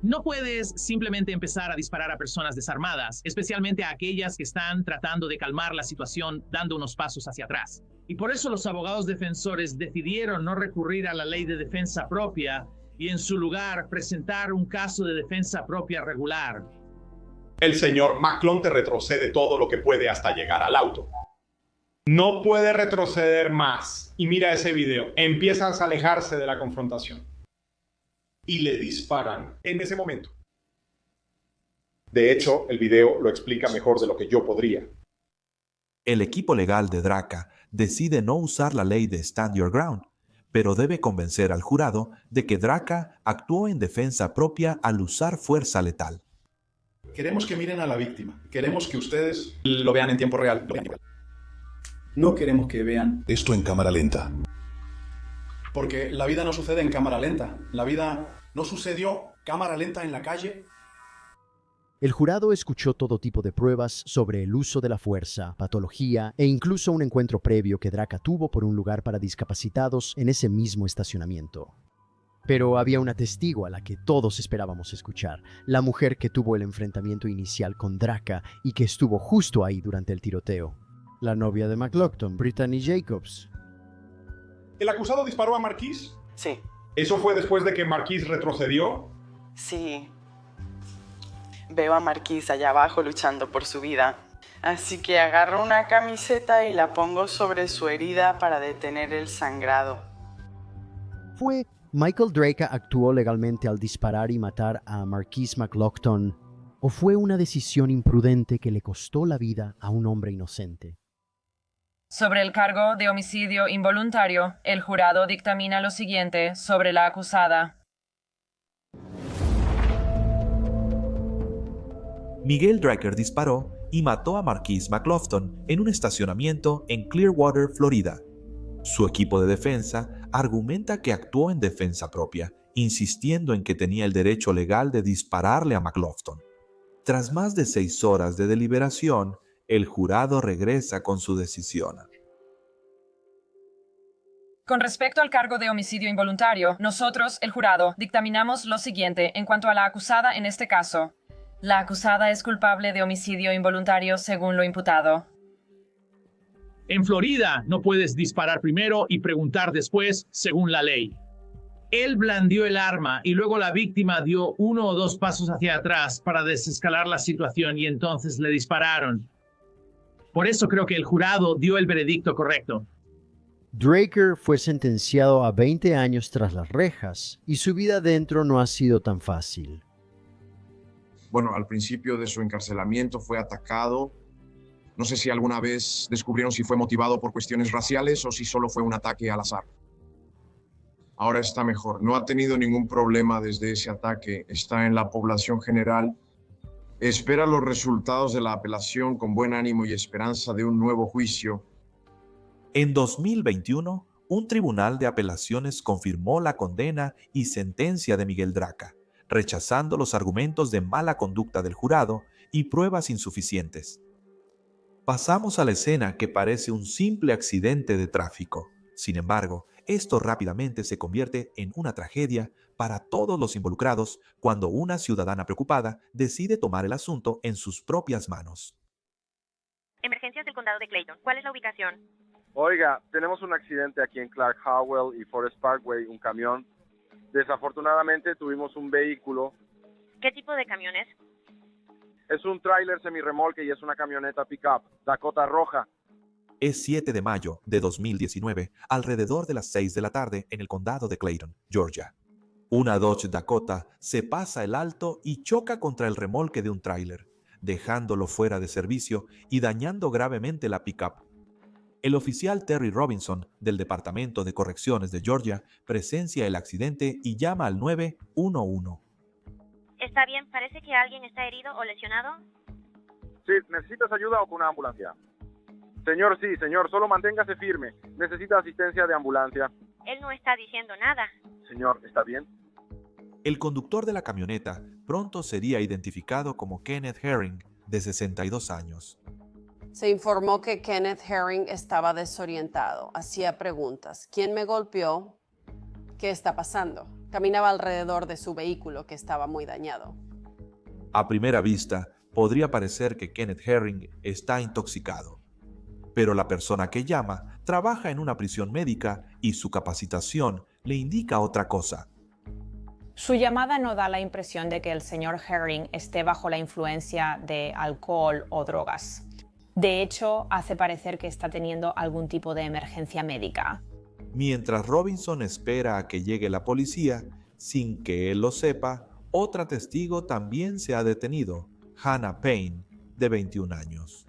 No puedes simplemente empezar a disparar a personas desarmadas, especialmente a aquellas que están tratando de calmar la situación dando unos pasos hacia atrás. Y por eso los abogados defensores decidieron no recurrir a la ley de defensa propia y en su lugar presentar un caso de defensa propia regular. El señor McLaughlin te retrocede todo lo que puede hasta llegar al auto. No puede retroceder más. Y mira ese video. Empiezas a alejarse de la confrontación. y le disparan en ese momento. De hecho, el video lo explica mejor de lo que yo podría. El equipo legal de Draca decide no usar la ley de Stand Your Ground, pero debe convencer al jurado de que Draca actuó en defensa propia al usar fuerza letal. Queremos que miren a la víctima. Queremos que ustedes lo vean en tiempo real. No queremos que vean esto en cámara lenta. Porque la vida no sucede en cámara lenta. La vida no sucedió cámara lenta en la calle. El jurado escuchó todo tipo de pruebas sobre el uso de la fuerza, patología e incluso un encuentro previo que Draca tuvo por un lugar para discapacitados en ese mismo estacionamiento. Pero había una testigo a la que todos esperábamos escuchar, la mujer que tuvo el enfrentamiento inicial con Draca y que estuvo justo ahí durante el tiroteo. La novia de McLaughlin, Brittany Jacobs. ¿El acusado disparó a Marquise? Sí. ¿Eso fue después de que Marquise retrocedió? Sí. Veo a Marquise allá abajo luchando por su vida. Así que agarro una camiseta y la pongo sobre su herida para detener el sangrado. ¿Fue Michael Draca actuó legalmente al disparar y matar a Marquise McLaughlin o fue una decisión imprudente que le costó la vida a un hombre inocente? Sobre el cargo de homicidio involuntario, el jurado dictamina lo siguiente sobre la acusada. Miguel Dracker disparó y mató a Marquise McLaughlin en un estacionamiento en Clearwater, Florida. Su equipo de defensa argumenta que actuó en defensa propia, insistiendo en que tenía el derecho legal de dispararle a McLaughlin. Tras más de 6 horas de deliberación, el jurado regresa con su decisión. Con respecto al cargo de homicidio involuntario, nosotros, el jurado, dictaminamos lo siguiente en cuanto a la acusada en este caso. La acusada es culpable de homicidio involuntario según lo imputado. En Florida no puedes disparar primero y preguntar después, según la ley. Él blandió el arma y luego la víctima dio 1 o 2 pasos hacia atrás para desescalar la situación y entonces le dispararon. Por eso creo que el jurado dio el veredicto correcto. Dracker fue sentenciado a 20 años tras las rejas y su vida dentro no ha sido tan fácil. Bueno, al principio de su encarcelamiento fue atacado. No sé si alguna vez descubrieron si fue motivado por cuestiones raciales o si solo fue un ataque al azar. Ahora está mejor. No ha tenido ningún problema desde ese ataque. Está en la población general. Espera los resultados de la apelación con buen ánimo y esperanza de un nuevo juicio. En 2021, un tribunal de apelaciones confirmó la condena y sentencia de Miguel Draca, rechazando los argumentos de mala conducta del jurado y pruebas insuficientes. Pasamos a la escena que parece un simple accidente de tráfico. Sin embargo, esto rápidamente se convierte en una tragedia para todos los involucrados cuando una ciudadana preocupada decide tomar el asunto en sus propias manos. Emergencias del condado de Clayton. ¿Cuál es la ubicación? Oiga, tenemos un accidente aquí en Clark Howell y Forest Parkway, un camión. Desafortunadamente tuvimos un vehículo. ¿Qué tipo de camión es? Es un tráiler semirremolque y es una camioneta pick-up, Dakota roja. Es 7 de mayo de 2019, alrededor de las 6 de la tarde en el condado de Clayton, Georgia. Una Dodge Dakota se pasa el alto y choca contra el remolque de un tráiler, dejándolo fuera de servicio y dañando gravemente la pick-up. El oficial Terry Robinson, del Departamento de Correcciones de Georgia, presencia el accidente y llama al 911. ¿Está bien? ¿Parece que alguien está herido o lesionado? Sí, ¿necesitas ayuda o con una ambulancia? Señor, sí, señor, solo manténgase firme. Necesita asistencia de ambulancia. Él no está diciendo nada. Señor, ¿está bien? El conductor de la camioneta pronto sería identificado como Kenneth Herring, de 62 años. Se informó que Kenneth Herring estaba desorientado. Hacía preguntas. ¿Quién me golpeó? ¿Qué está pasando? Caminaba alrededor de su vehículo, que estaba muy dañado. A primera vista, podría parecer que Kenneth Herring está intoxicado. Pero la persona que llama trabaja en una prisión médica y su capacitación le indica otra cosa. Su llamada no da la impresión de que el señor Herring esté bajo la influencia de alcohol o drogas. De hecho, hace parecer que está teniendo algún tipo de emergencia médica. Mientras Robinson espera a que llegue la policía, Sin que él lo sepa, otra testigo también se ha detenido, Hannah Payne, de 21 años.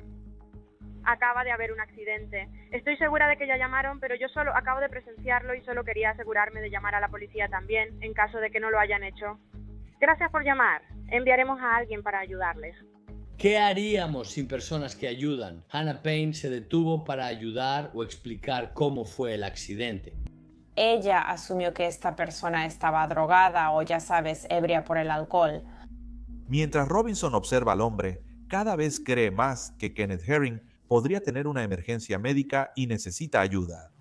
Acaba de haber un accidente. Estoy segura de que ya llamaron, pero yo solo acabo de presenciarlo y solo quería asegurarme de llamar a la policía también, en caso de que no lo hayan hecho. Gracias por llamar. Enviaremos a alguien para ayudarles. ¿Qué haríamos sin personas que ayudan? Hannah Payne se detuvo para ayudar o explicar cómo fue el accidente. Ella asumió que esta persona estaba drogada o, ya sabes, ebria por el alcohol. Mientras Robinson observa al hombre, cada vez cree más que Kenneth Herring podría tener una emergencia médica y necesita ayuda.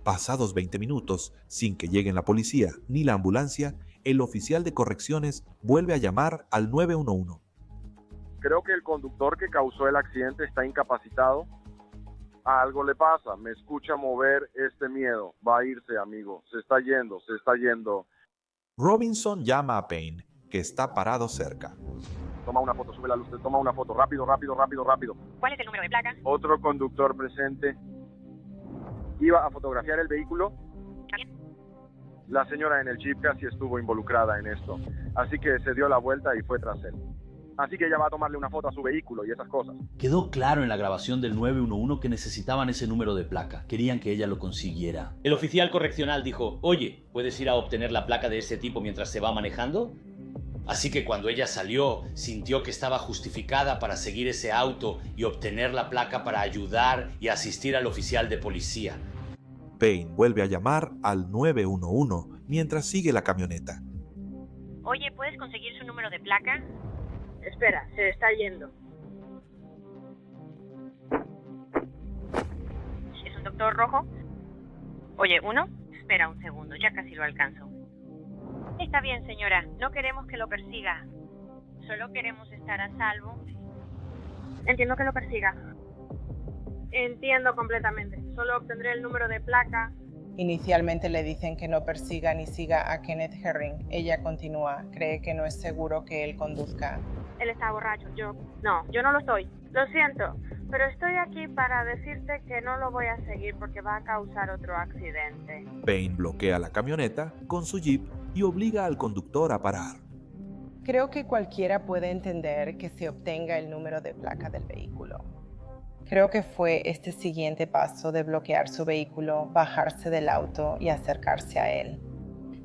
Pasados 20 minutos, sin que lleguen la policía ni la ambulancia, el oficial de correcciones vuelve a llamar al 911. Creo que el conductor que causó el accidente está incapacitado. Algo le pasa, me escucha mover este miedo. Va a irse, amigo. Se está yendo. Robinson llama a Payne, que está parado cerca. Toma una foto, sube la luz, toma una foto, rápido. ¿Cuál es el número de placa? Otro conductor presente. Iba a fotografiar el vehículo. La señora en el jeep casi estuvo involucrada en esto, así que se dio la vuelta y fue tras él. Así que ella va a tomarle una foto a su vehículo y esas cosas. Quedó claro en la grabación del 911 que necesitaban ese número de placa. Querían que ella lo consiguiera. El oficial correccional dijo, oye, ¿puedes ir a obtener la placa de ese tipo mientras se va manejando? Así que cuando ella salió, sintió que estaba justificada para seguir ese auto y obtener la placa para ayudar y asistir al oficial de policía. Payne vuelve a llamar al 911 mientras sigue la camioneta. Oye, ¿puedes conseguir su número de placa? Espera, se está yendo. ¿Es un doctor rojo? Oye, ¿uno? Espera un segundo, ya casi lo alcanzo. Está bien, señora. No queremos que lo persiga. Solo queremos estar a salvo. Entiendo que lo persiga. Entiendo completamente. Solo obtendré el número de placa. Inicialmente le dicen que no persiga ni siga a Kenneth Herring. Ella continúa. Cree que no es seguro que él conduzca. Él está borracho. Yo no lo estoy. Lo siento, pero estoy aquí para decirte que no lo voy a seguir porque va a causar otro accidente. Payne bloquea la camioneta con su jeep y obliga al conductor a parar. Creo que cualquiera puede entender que se obtenga el número de placa del vehículo. Creo que fue este siguiente paso de bloquear su vehículo, bajarse del auto y acercarse a él.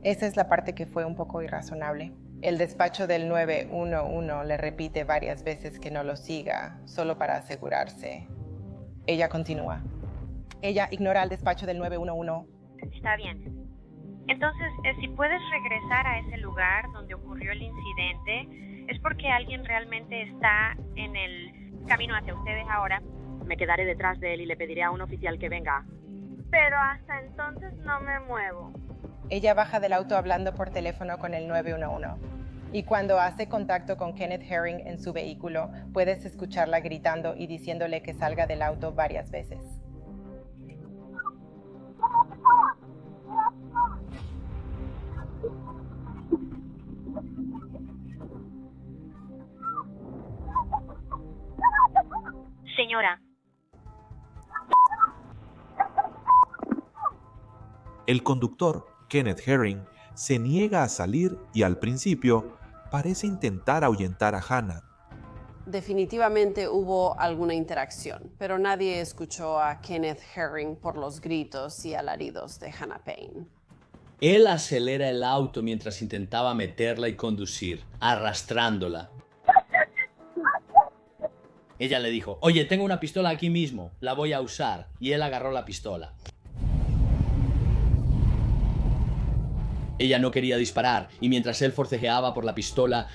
Esa es la parte que fue un poco irrazonable. El despacho del 911 le repite varias veces que no lo siga, solo para asegurarse. Ella continúa. Ella ignora al despacho del 911. Está bien. Entonces, si puedes regresar a ese lugar donde ocurrió el incidente, es porque alguien realmente está en el camino hacia ustedes ahora. Me quedaré detrás de él y le pediré a un oficial que venga. Pero hasta entonces no me muevo. Ella baja del auto hablando por teléfono con el 911. Y cuando hace contacto con Kenneth Herring en su vehículo, puedes escucharla gritando y diciéndole que salga del auto varias veces. Señora. El conductor, Kenneth Herring, se niega a salir y al principio parece intentar ahuyentar a Hannah. Definitivamente hubo alguna interacción, pero nadie escuchó a Kenneth Herring por los gritos y alaridos de Hannah Payne. Él acelera el auto mientras intentaba meterla y conducir, arrastrándola. Ella le dijo, oye, tengo una pistola aquí mismo, la voy a usar. Y él agarró la pistola. Ella no quería disparar, y mientras él forcejeaba por la pistola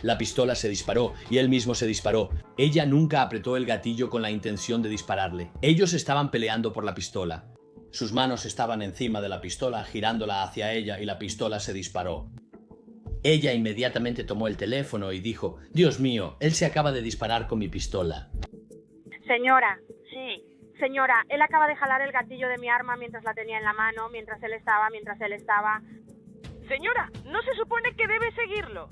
se disparó, y él mismo se disparó. Ella nunca apretó el gatillo con la intención de dispararle. Ellos estaban peleando por la pistola. Sus manos estaban encima de la pistola, girándola hacia ella, y la pistola se disparó. Ella inmediatamente tomó el teléfono y dijo, Dios mío, él se acaba de disparar con mi pistola. Señora, sí. Señora, él acaba de jalar el gatillo de mi arma mientras la tenía en la mano, mientras él estaba... Señora, ¿no se supone que debe seguirlo?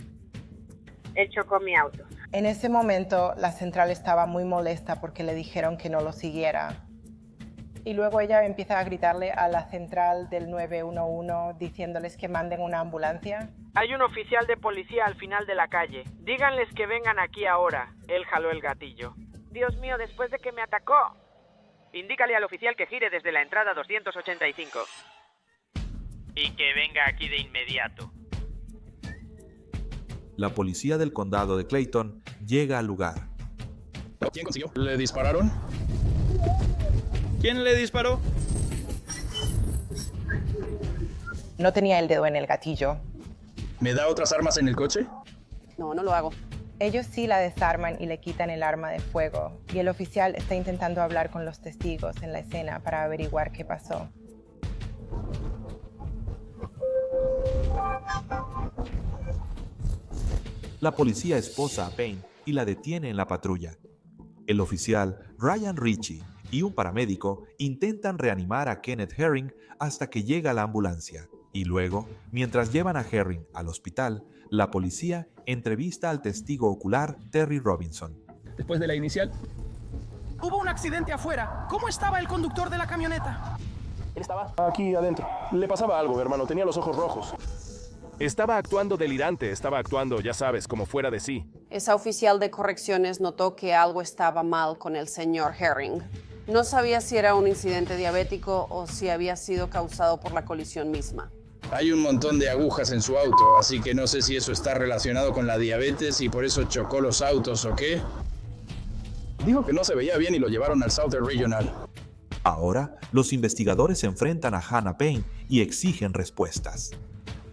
Él chocó mi auto. En ese momento, la central estaba muy molesta porque le dijeron que no lo siguiera. Y luego ella empieza a gritarle a la central del 911 diciéndoles que manden una ambulancia. Hay un oficial de policía al final de la calle. Díganles que vengan aquí ahora. Él jaló el gatillo. Dios mío, después de que me atacó. Indícale al oficial que gire desde la entrada 285. Y que venga aquí de inmediato. La policía del condado de Clayton llega al lugar. ¿Quién consiguió? ¿Le dispararon? ¿Quién le disparó? No tenía el dedo en el gatillo. ¿Me da otras armas en el coche? No, no lo hago. Ellos sí la desarman y le quitan el arma de fuego. Y el oficial está intentando hablar con los testigos en la escena para averiguar qué pasó. La policía esposa a Payne y la detiene en la patrulla. El oficial Ryan Ritchie y un paramédico intentan reanimar a Kenneth Herring hasta que llega la ambulancia. Y luego, mientras llevan a Herring al hospital, la policía entrevista al testigo ocular Terry Robinson. Después de la inicial, Hubo un accidente afuera. ¿Cómo estaba el conductor de la camioneta? él estaba aquí adentro. Le pasaba algo, hermano. Tenía los ojos rojos. Estaba actuando delirante, estaba actuando, ya sabes, como fuera de sí. Esa oficial de correcciones notó que algo estaba mal con el señor Herring. No sabía si era un incidente diabético o si había sido causado por la colisión misma. Hay un montón de agujas en su auto, así que no sé si eso está relacionado con la diabetes y por eso chocó los autos o qué. Dijo que no se veía bien y lo llevaron al Southern Regional. Ahora, los investigadores se enfrentan a Hannah Payne y exigen respuestas.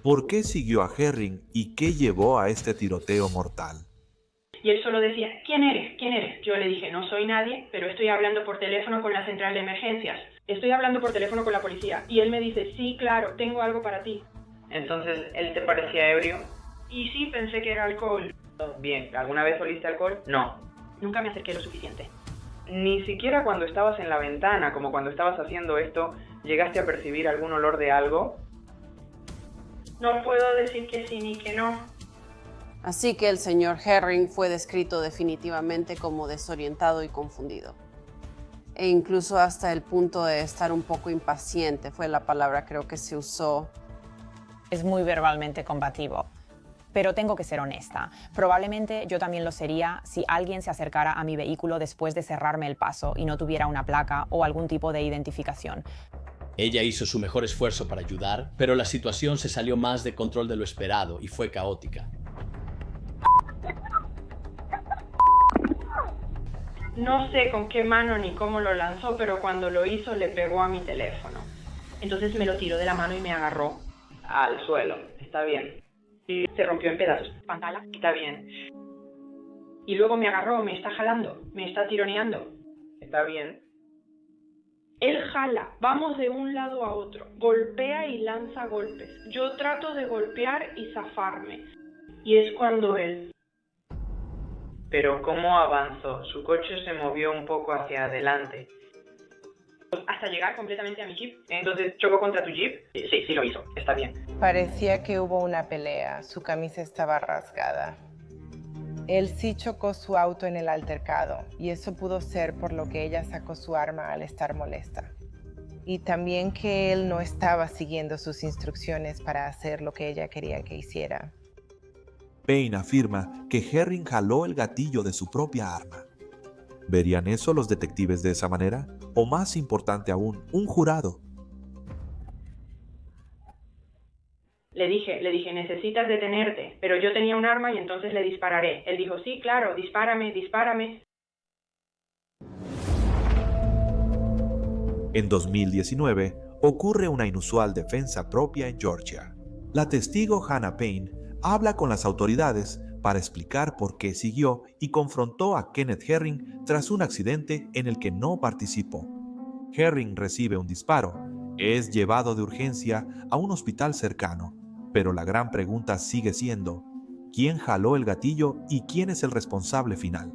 ¿Por qué siguió a Herring y qué llevó a este tiroteo mortal? Y él solo decía, ¿quién eres? ¿Quién eres? Yo le dije, no soy nadie, pero estoy hablando por teléfono con la central de emergencias. Estoy hablando por teléfono con la policía. Y él me dice, sí, claro, tengo algo para ti. Entonces, ¿él te parecía ebrio? Y sí, pensé que era alcohol. Bien, ¿alguna vez oliste alcohol? No. Nunca me acerqué lo suficiente. Ni siquiera cuando estabas en la ventana, como cuando estabas haciendo esto, ¿llegaste a percibir algún olor de algo? No puedo decir que sí ni que no. Así que el señor Herring fue descrito definitivamente como desorientado y confundido. E incluso hasta el punto de estar un poco impaciente, fue la palabra creo que se usó. Es muy verbalmente combativo. Pero tengo que ser honesta. Probablemente yo también lo sería si alguien se acercara a mi vehículo después de cerrarme el paso y no tuviera una placa o algún tipo de identificación. Ella hizo su mejor esfuerzo para ayudar, pero la situación se salió más de control de lo esperado y fue caótica. No sé con qué mano ni cómo lo lanzó, pero cuando lo hizo le pegó a mi teléfono. Entonces me lo tiró de la mano y me agarró al suelo. Está bien. Y se rompió en pedazos. Pantalla. Está bien. Y luego me agarró, me está jalando, me está tironeando. Está bien. Él jala, vamos de un lado a otro, golpea y lanza golpes. Yo trato de golpear y zafarme. Y es cuando él... Pero ¿cómo avanzó? Su coche se movió un poco hacia adelante. Hasta llegar completamente a mi jeep. Entonces, ¿chocó contra tu jeep? Sí, lo hizo. Está bien. Parecía que hubo una pelea. Su camisa estaba rasgada. Él sí chocó su auto en el altercado, y eso pudo ser por lo que ella sacó su arma al estar molesta. Y también que él no estaba siguiendo sus instrucciones para hacer lo que ella quería que hiciera. Payne afirma que Herring jaló el gatillo de su propia arma. ¿Verían eso los detectives de esa manera? O más importante aún, un jurado. Le dije, necesitas detenerte, pero yo tenía un arma y entonces le dispararé. Él dijo, sí, claro, dispárame, dispárame. En 2019, ocurre una inusual defensa propia en Georgia. La testigo Hannah Payne habla con las autoridades para explicar por qué siguió y confrontó a Kenneth Herring tras un accidente en el que no participó. Herring recibe un disparo, es llevado de urgencia a un hospital cercano, pero la gran pregunta sigue siendo, ¿quién jaló el gatillo y quién es el responsable final?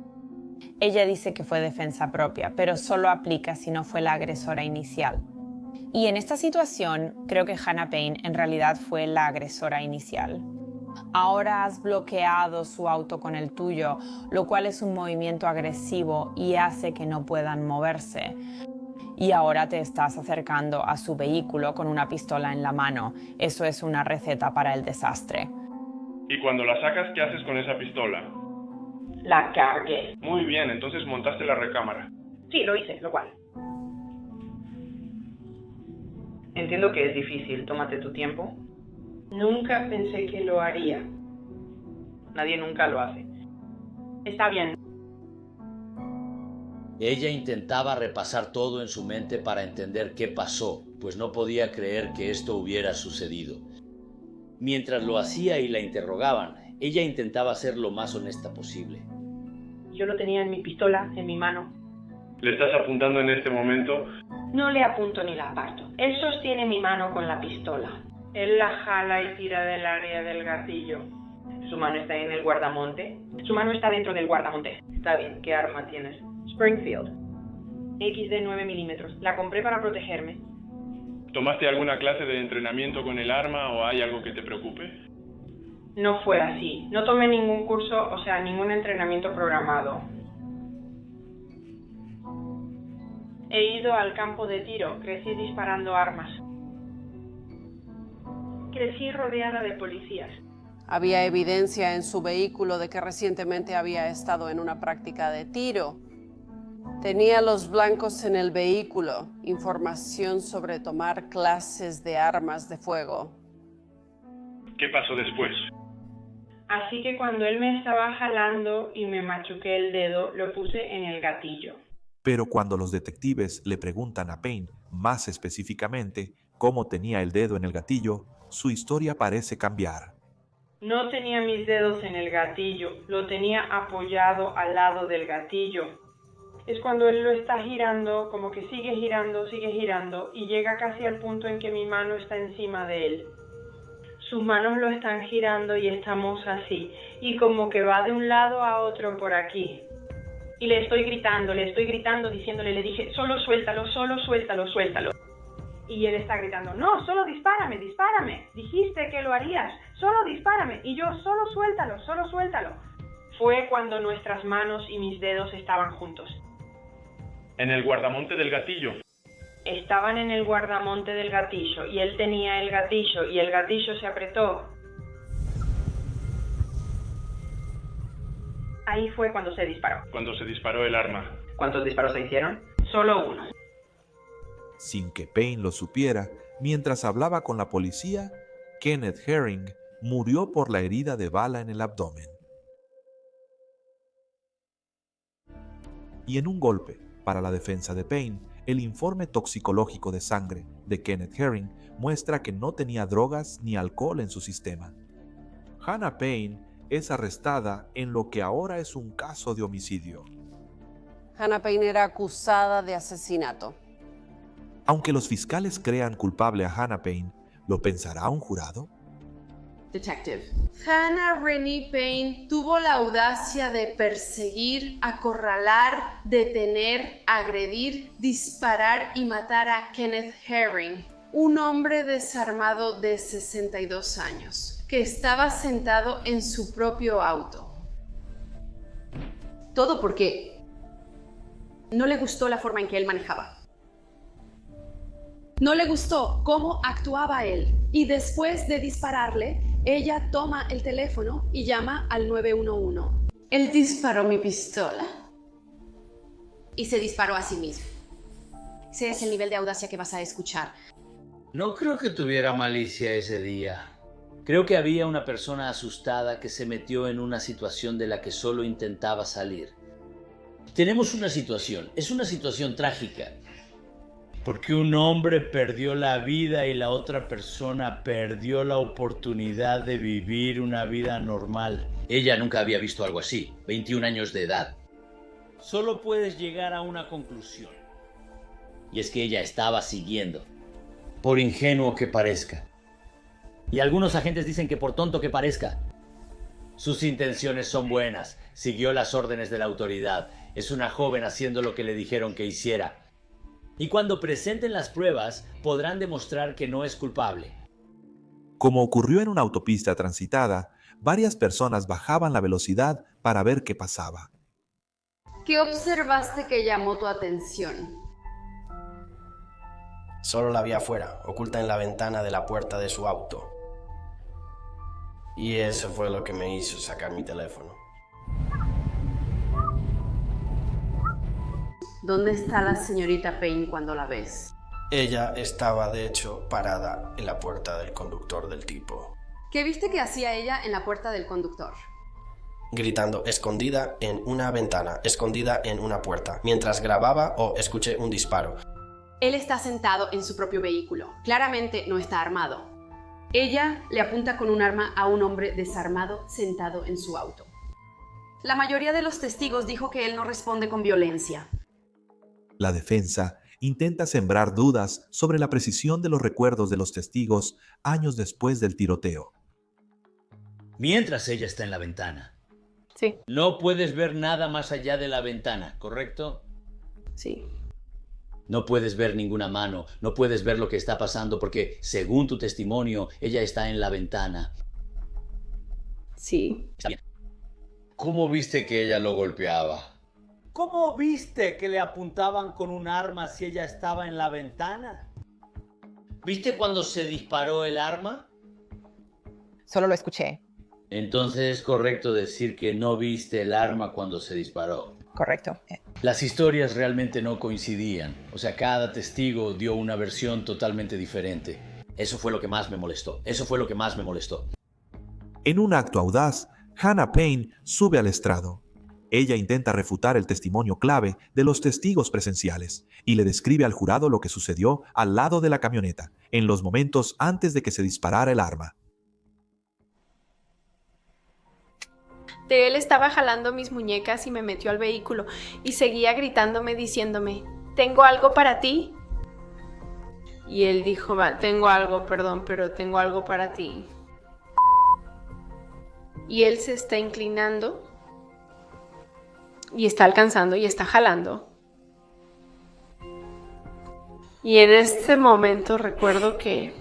Ella dice que fue defensa propia, pero solo aplica si no fue la agresora inicial. Y en esta situación, creo que Hannah Payne en realidad fue la agresora inicial. Ahora has bloqueado su auto con el tuyo, lo cual es un movimiento agresivo y hace que no puedan moverse. y ahora te estás acercando a su vehículo con una pistola en la mano. Eso es una receta para el desastre. Y cuando la sacas, ¿qué haces con esa pistola? La cargué. Muy bien, entonces montaste la recámara. Sí, lo hice, lo cual. Entiendo que es difícil, tómate tu tiempo. Nunca pensé que lo haría. Nadie nunca lo hace. Está bien. Ella intentaba repasar todo en su mente para entender qué pasó, pues no podía creer que esto hubiera sucedido. Mientras lo hacía y la interrogaban, ella intentaba ser lo más honesta posible. Yo lo tenía en mi pistola, en mi mano. ¿Le estás apuntando en este momento? No le apunto ni la aparto. Él sostiene mi mano con la pistola. Él la jala y tira del área del gatillo. Su mano está en el guardamonte. Su mano está dentro del guardamonte. Está bien, ¿qué arma tienes? Springfield. XD 9 milímetros. La compré para protegerme. ¿Tomaste alguna clase de entrenamiento con el arma o hay algo que te preocupe? No fue así. No tomé ningún curso, o sea, ningún entrenamiento programado. He ido al campo de tiro. Crecí disparando armas. Crecí rodeada de policías. Había evidencia en su vehículo de que recientemente había estado en una práctica de tiro. Tenía los blancos en el vehículo, información sobre tomar clases de armas de fuego. ¿Qué pasó después? Así que cuando él me estaba jalando y me machuqué el dedo, lo puse en el gatillo. Pero cuando los detectives le preguntan a Payne más específicamente cómo tenía el dedo en el gatillo, su historia parece cambiar. No tenía mis dedos en el gatillo, lo tenía apoyado al lado del gatillo. Es cuando él lo está girando, como que sigue girando, y llega casi al punto en que mi mano está encima de él. Sus manos lo están girando y estamos así, y como que va de un lado a otro por aquí. Y le estoy gritando, diciéndole, le dije, solo suéltalo. Y él está gritando, no, solo dispárame, dijiste que lo harías, solo dispárame. Y yo, solo suéltalo. Fue cuando nuestras manos y mis dedos estaban juntos. En el guardamonte del gatillo. Estaban en el guardamonte del gatillo, y él tenía el gatillo, y el gatillo se apretó. Ahí fue cuando se disparó. Cuando se disparó el arma. ¿Cuántos disparos se hicieron? Solo uno. Sin que Payne lo supiera, mientras hablaba con la policía, Kenneth Herring murió por la herida de bala en el abdomen. Y en un golpe, para la defensa de Payne, el informe toxicológico de sangre de Kenneth Herring muestra que no tenía drogas ni alcohol en su sistema. Hannah Payne es arrestada en lo que ahora es un caso de homicidio. Hannah Payne era acusada de asesinato. Aunque los fiscales crean culpable a Hannah Payne, ¿lo pensará un jurado? Detective. Hannah Renee Payne tuvo la audacia de perseguir, acorralar, detener, agredir, disparar y matar a Kenneth Herring, un hombre desarmado de 62 años, que estaba sentado en su propio auto. Todo porque no le gustó la forma en que él manejaba. No le gustó cómo actuaba él. Y después de dispararle, ella toma el teléfono y llama al 911. Él disparó mi pistola. Y se disparó a sí mismo. Ese es el nivel de audacia que vas a escuchar. No creo que tuviera malicia ese día. Creo que había una persona asustada que se metió en una situación de la que solo intentaba salir. Tenemos una situación, es una situación trágica. Porque un hombre perdió la vida y la otra persona perdió la oportunidad de vivir una vida normal. Ella nunca había visto algo así, 21 años de edad. Solo puedes llegar a una conclusión. Y es que ella estaba siguiendo, por ingenuo que parezca. Y algunos agentes dicen que por tonto que parezca. Sus intenciones son buenas, siguió las órdenes de la autoridad. Es una joven haciendo lo que le dijeron que hiciera. Y cuando presenten las pruebas, podrán demostrar que no es culpable. Como ocurrió en una autopista transitada, varias personas bajaban la velocidad para ver qué pasaba. ¿Qué observaste que llamó tu atención? Solo la vi afuera, oculta en la ventana de la puerta de su auto. Y eso fue lo que me hizo sacar mi teléfono. ¿Dónde está la señorita Payne cuando la ves? Ella estaba, de hecho, parada en la puerta del conductor del tipo, ¿Qué viste que hacía ella en la puerta del conductor? gritando escondida en una ventana, escondida en una puerta, mientras grababa o escuché un disparo. Él está sentado en su propio vehículo. Claramente no está armado. Ella le apunta con un arma a un hombre desarmado sentado en su auto. La mayoría de los testigos dijo que él no responde con violencia. La defensa intenta sembrar dudas sobre la precisión de los recuerdos de los testigos años después del tiroteo. Mientras ella está en la ventana. Sí. No puedes ver nada más allá de la ventana, ¿correcto? Sí. No puedes ver ninguna mano, no puedes ver lo que está pasando porque, según tu testimonio, ella está en la ventana. Sí. Está bien. ¿Cómo viste que ella lo golpeaba? ¿Cómo viste que le apuntaban con un arma si ella estaba en la ventana? ¿Viste cuando se disparó el arma? Solo lo escuché. Entonces es correcto decir que no viste el arma cuando se disparó. Correcto. Las historias realmente no coincidían. O sea, cada testigo dio una versión totalmente diferente. Eso fue lo que más me molestó. En un acto audaz, Hannah Payne sube al estrado. Ella intenta refutar el testimonio clave de los testigos presenciales y le describe al jurado lo que sucedió al lado de la camioneta, en los momentos antes de que se disparara el arma. Él estaba jalando mis muñecas y me metió al vehículo y seguía gritándome, diciéndome, ¿tengo algo para ti? Y él dijo, tengo algo, perdón, pero tengo algo para ti. Y él se está inclinando y está alcanzando y está jalando. Y en este momento recuerdo que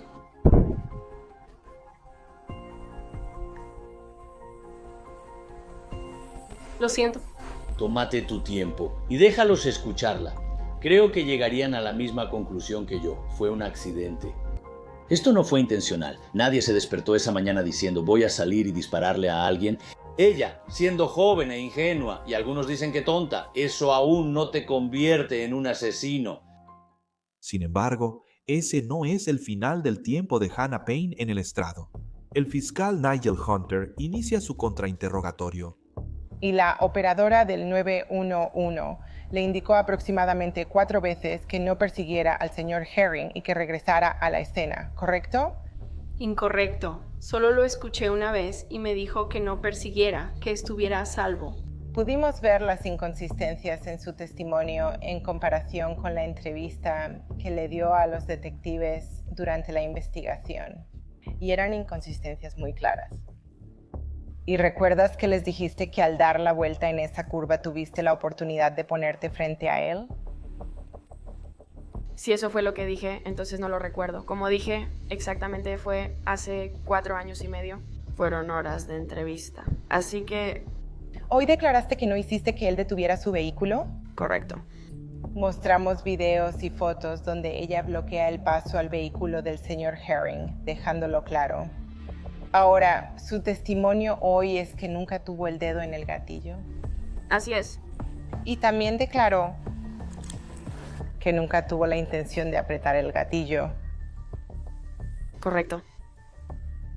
lo siento. Tómate tu tiempo y déjalos escucharla. Creo que llegarían a la misma conclusión que yo. Fue un accidente. Esto no fue intencional. Nadie se despertó esa mañana diciendo voy a salir y dispararle a alguien. Ella, siendo joven e ingenua, y algunos dicen que tonta, eso aún no te convierte en un asesino. Sin embargo, ese no es el final del tiempo de Hannah Payne en el estrado. El fiscal Nigel Hunter inicia su contrainterrogatorio. Y la operadora del 911 le indicó aproximadamente 4 veces que no persiguiera al señor Herring y que regresara a la escena, ¿correcto? Incorrecto. Solo lo escuché una vez y me dijo que no persiguiera, que estuviera a salvo. Pudimos ver las inconsistencias en su testimonio en comparación con la entrevista que le dio a los detectives durante la investigación. Y eran inconsistencias muy claras. ¿Y recuerdas que les dijiste que al dar la vuelta en esa curva tuviste la oportunidad de ponerte frente a él? Si eso fue lo que dije, entonces no lo recuerdo. Como dije, exactamente fue hace 4 años y medio. Fueron horas de entrevista. Así que... ¿Hoy declaraste que no hiciste que él detuviera su vehículo? Correcto. Mostramos videos y fotos donde ella bloquea el paso al vehículo del señor Herring, dejándolo claro. Ahora, ¿su testimonio hoy es que nunca tuvo el dedo en el gatillo? Así es. Y también declaró que nunca tuvo la intención de apretar el gatillo. Correcto.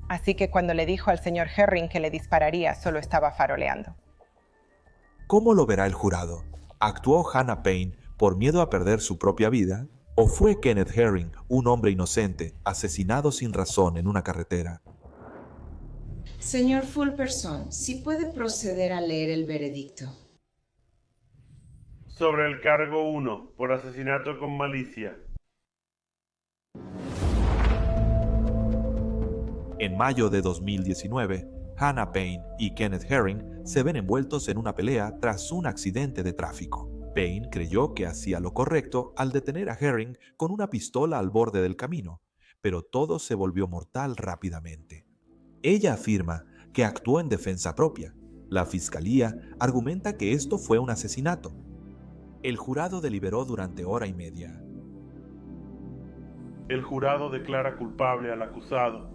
Así que cuando le dijo al señor Herring que le dispararía, solo estaba faroleando. ¿Cómo lo verá el jurado? ¿Actuó Hannah Payne por miedo a perder su propia vida? ¿O fue Kenneth Herring, un hombre inocente, asesinado sin razón en una carretera? Señor Fulkerson, ¿sí puede proceder a leer el veredicto? Sobre el cargo 1, por asesinato con malicia. En mayo de 2019, Hannah Payne y Kenneth Herring se ven envueltos en una pelea tras un accidente de tráfico. Payne creyó que hacía lo correcto al detener a Herring con una pistola al borde del camino, pero todo se volvió mortal rápidamente. Ella afirma que actuó en defensa propia. La fiscalía argumenta que esto fue un asesinato. El jurado deliberó durante hora y media. El jurado declara culpable al acusado.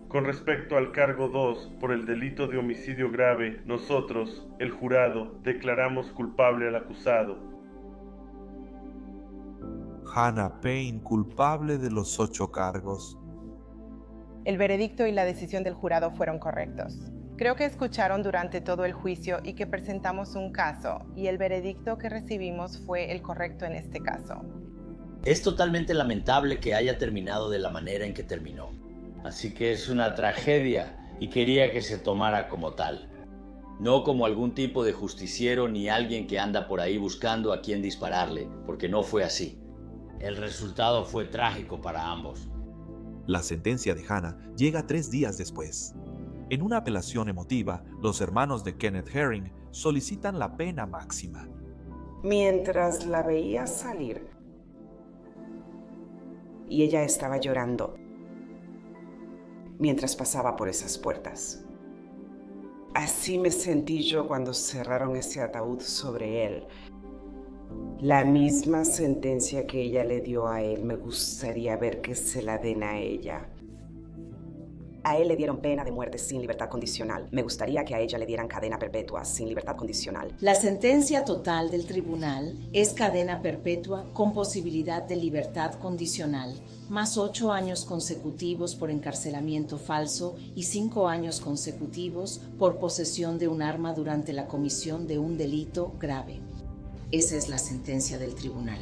Con respecto al cargo 2 por el delito de homicidio grave, nosotros, el jurado, declaramos culpable al acusado. Hannah Payne culpable de los 8 cargos. El veredicto y la decisión del jurado fueron correctos. Creo que escucharon durante todo el juicio y que presentamos un caso, y el veredicto que recibimos fue el correcto en este caso. Es totalmente lamentable que haya terminado de la manera en que terminó. Así que es una tragedia y quería que se tomara como tal. No como algún tipo de justiciero ni alguien que anda por ahí buscando a quién dispararle, porque no fue así. El resultado fue trágico para ambos. La sentencia de Hannah llega 3 días después. En una apelación emotiva, los hermanos de Kenneth Herring solicitan la pena máxima. Mientras la veía salir y ella estaba llorando mientras pasaba por esas puertas. Así me sentí yo cuando cerraron ese ataúd sobre él. La misma sentencia que ella le dio a él, me gustaría ver que se la den a ella. A él le dieron pena de muerte sin libertad condicional. Me gustaría que a ella le dieran cadena perpetua sin libertad condicional. La sentencia total del tribunal es cadena perpetua con posibilidad de libertad condicional, más 8 años consecutivos por encarcelamiento falso y 5 años consecutivos por posesión de un arma durante la comisión de un delito grave. Esa es la sentencia del tribunal.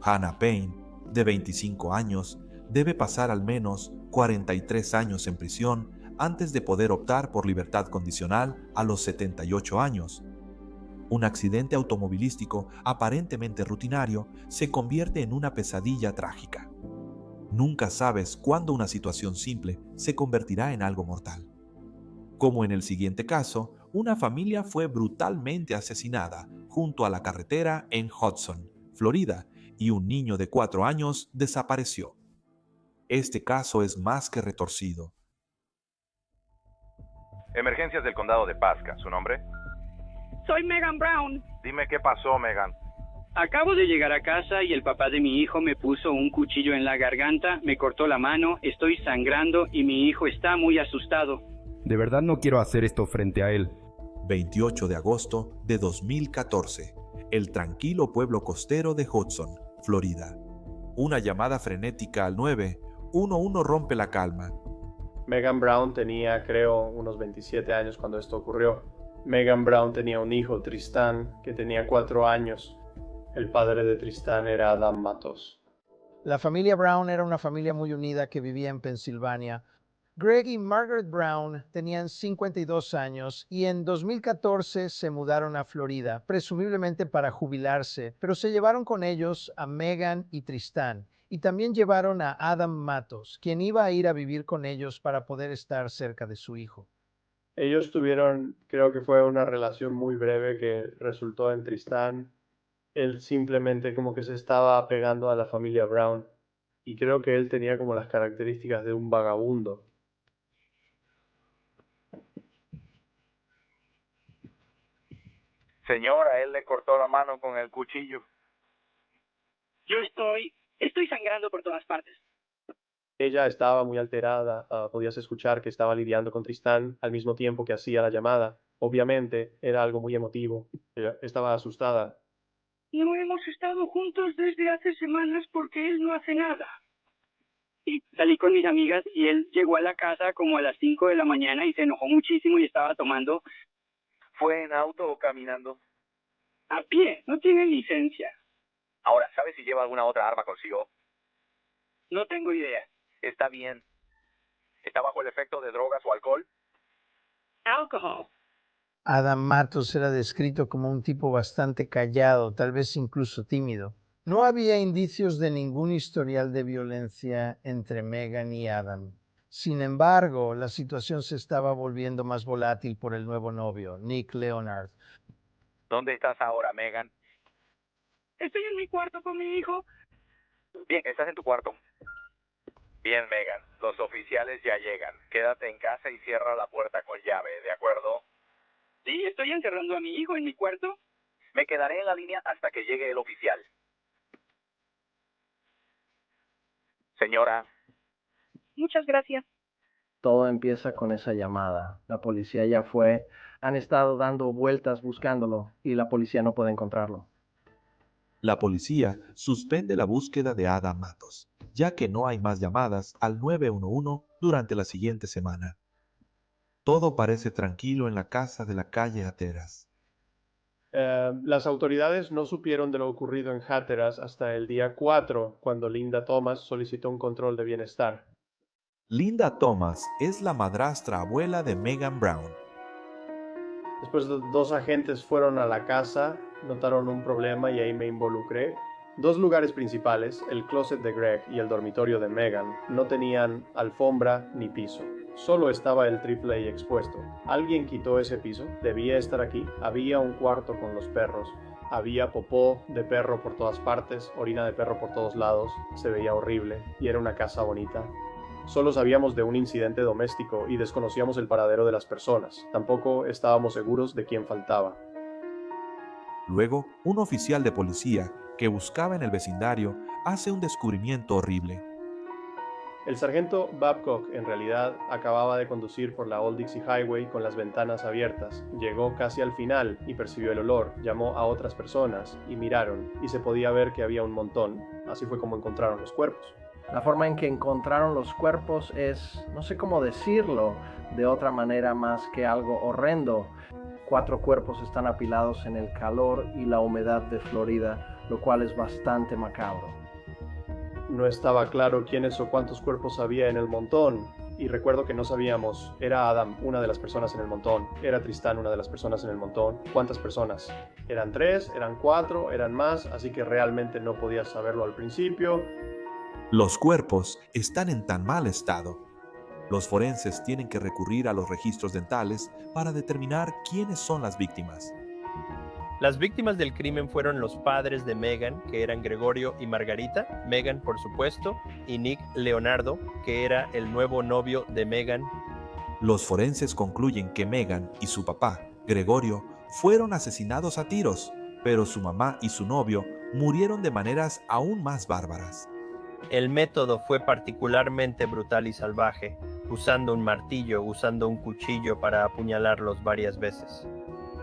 Hannah Payne, de 25 años, debe pasar al menos 43 años en prisión antes de poder optar por libertad condicional a los 78 años. Un accidente automovilístico aparentemente rutinario se convierte en una pesadilla trágica. Nunca sabes cuándo una situación simple se convertirá en algo mortal. Como en el siguiente caso, una familia fue brutalmente asesinada junto a la carretera en Hudson, Florida, y un niño de 4 años desapareció. Este caso es más que retorcido. Emergencias del condado de Pasca, ¿su nombre? Soy Megan Brown. Dime qué pasó, Megan. Acabo de llegar a casa y el papá de mi hijo me puso un cuchillo en la garganta, me cortó la mano, estoy sangrando y mi hijo está muy asustado. De verdad no quiero hacer esto frente a él. 28 de agosto de 2014. El tranquilo pueblo costero de Hudson, Florida. Una llamada frenética al 911 rompe la calma. Megan Brown tenía, creo, unos 27 años cuando esto ocurrió. Megan Brown tenía un hijo, Tristan, que tenía 4 años. El padre de Tristan era Adam Matos. La familia Brown era una familia muy unida que vivía en Pensilvania. Greg y Margaret Brown tenían 52 años y en 2014 se mudaron a Florida, presumiblemente para jubilarse, pero se llevaron con ellos a Megan y Tristan, y también llevaron a Adam Matos, quien iba a ir a vivir con ellos para poder estar cerca de su hijo. Ellos tuvieron, creo que fue una relación muy breve que resultó en Tristan. Él simplemente como que se estaba apegando a la familia Brown, y creo que él tenía como las características de un vagabundo. Señora, él le cortó la mano con el cuchillo. Yo estoy sangrando por todas partes. Ella estaba muy alterada, podías escuchar que estaba lidiando con Tristan al mismo tiempo que hacía la llamada. Obviamente era algo muy emotivo. Ella estaba asustada. No hemos estado juntos desde hace semanas porque él no hace nada. Y salí con mis amigas y él llegó a la casa como a las 5 de la mañana y se enojó muchísimo y estaba tomando. ¿Fue en auto o caminando? A pie, no tiene licencia. Ahora, ¿sabes si lleva alguna otra arma consigo? No tengo idea. Está bien. ¿Está bajo el efecto de drogas o alcohol? Alcohol. Adam Matos era descrito como un tipo bastante callado, tal vez incluso tímido. No había indicios de ningún historial de violencia entre Megan y Adam. Sin embargo, la situación se estaba volviendo más volátil por el nuevo novio, Nick Leonard. ¿Dónde estás ahora, Megan? Estoy en mi cuarto con mi hijo. Bien, estás en tu cuarto. Bien, Megan, los oficiales ya llegan. Quédate en casa y cierra la puerta con llave, ¿de acuerdo? Sí, estoy encerrando a mi hijo en mi cuarto. Me quedaré en la línea hasta que llegue el oficial. Señora. Muchas gracias. Todo empieza con esa llamada. La policía ya fue. Han estado dando vueltas buscándolo y la policía no puede encontrarlo. La policía suspende la búsqueda de Adam Matos, ya que no hay más llamadas al 911 durante la siguiente semana. Todo parece tranquilo en la casa de la calle Hatteras. Las autoridades no supieron de lo ocurrido en Hatteras hasta el día 4, cuando Linda Thomas solicitó un control de bienestar. Linda Thomas es la madrastra abuela de Megan Brown. Después dos agentes fueron a la casa, notaron un problema y ahí me involucré. Dos lugares principales, el closet de Greg y el dormitorio de Megan, no tenían alfombra ni piso. Solo estaba el AAA expuesto. Alguien quitó ese piso, debía estar aquí. Había un cuarto con los perros. Había popó de perro por todas partes, orina de perro por todos lados. Se veía horrible y era una casa bonita. Solo sabíamos de un incidente doméstico y desconocíamos el paradero de las personas. Tampoco estábamos seguros de quién faltaba. Luego, un oficial de policía que buscaba en el vecindario hace un descubrimiento horrible. El sargento Babcock en realidad acababa de conducir por la Old Dixie Highway con las ventanas abiertas. Llegó casi al final y percibió el olor, llamó a otras personas y miraron y se podía ver que había un montón. Así fue como encontraron los cuerpos. La forma en que encontraron los cuerpos es, no sé cómo decirlo de otra manera más que algo horrendo. 4 cuerpos están apilados en el calor y la humedad de Florida, lo cual es bastante macabro. No estaba claro quiénes o cuántos cuerpos había en el montón, y recuerdo que no sabíamos, era Adam una de las personas en el montón, era Tristán una de las personas en el montón, ¿cuántas personas? ¿Eran 3? ¿Eran 4? ¿Eran más? Así que realmente no podía saberlo al principio. Los cuerpos están en tan mal estado. Los forenses tienen que recurrir a los registros dentales para determinar quiénes son las víctimas. Las víctimas del crimen fueron los padres de Megan, que eran Gregorio y Margarita, Megan por supuesto, y Nick Leonardo, que era el nuevo novio de Megan. Los forenses concluyen que Megan y su papá, Gregorio, fueron asesinados a tiros, pero su mamá y su novio murieron de maneras aún más bárbaras. El método fue particularmente brutal y salvaje, usando un martillo, usando un cuchillo para apuñalarlos varias veces.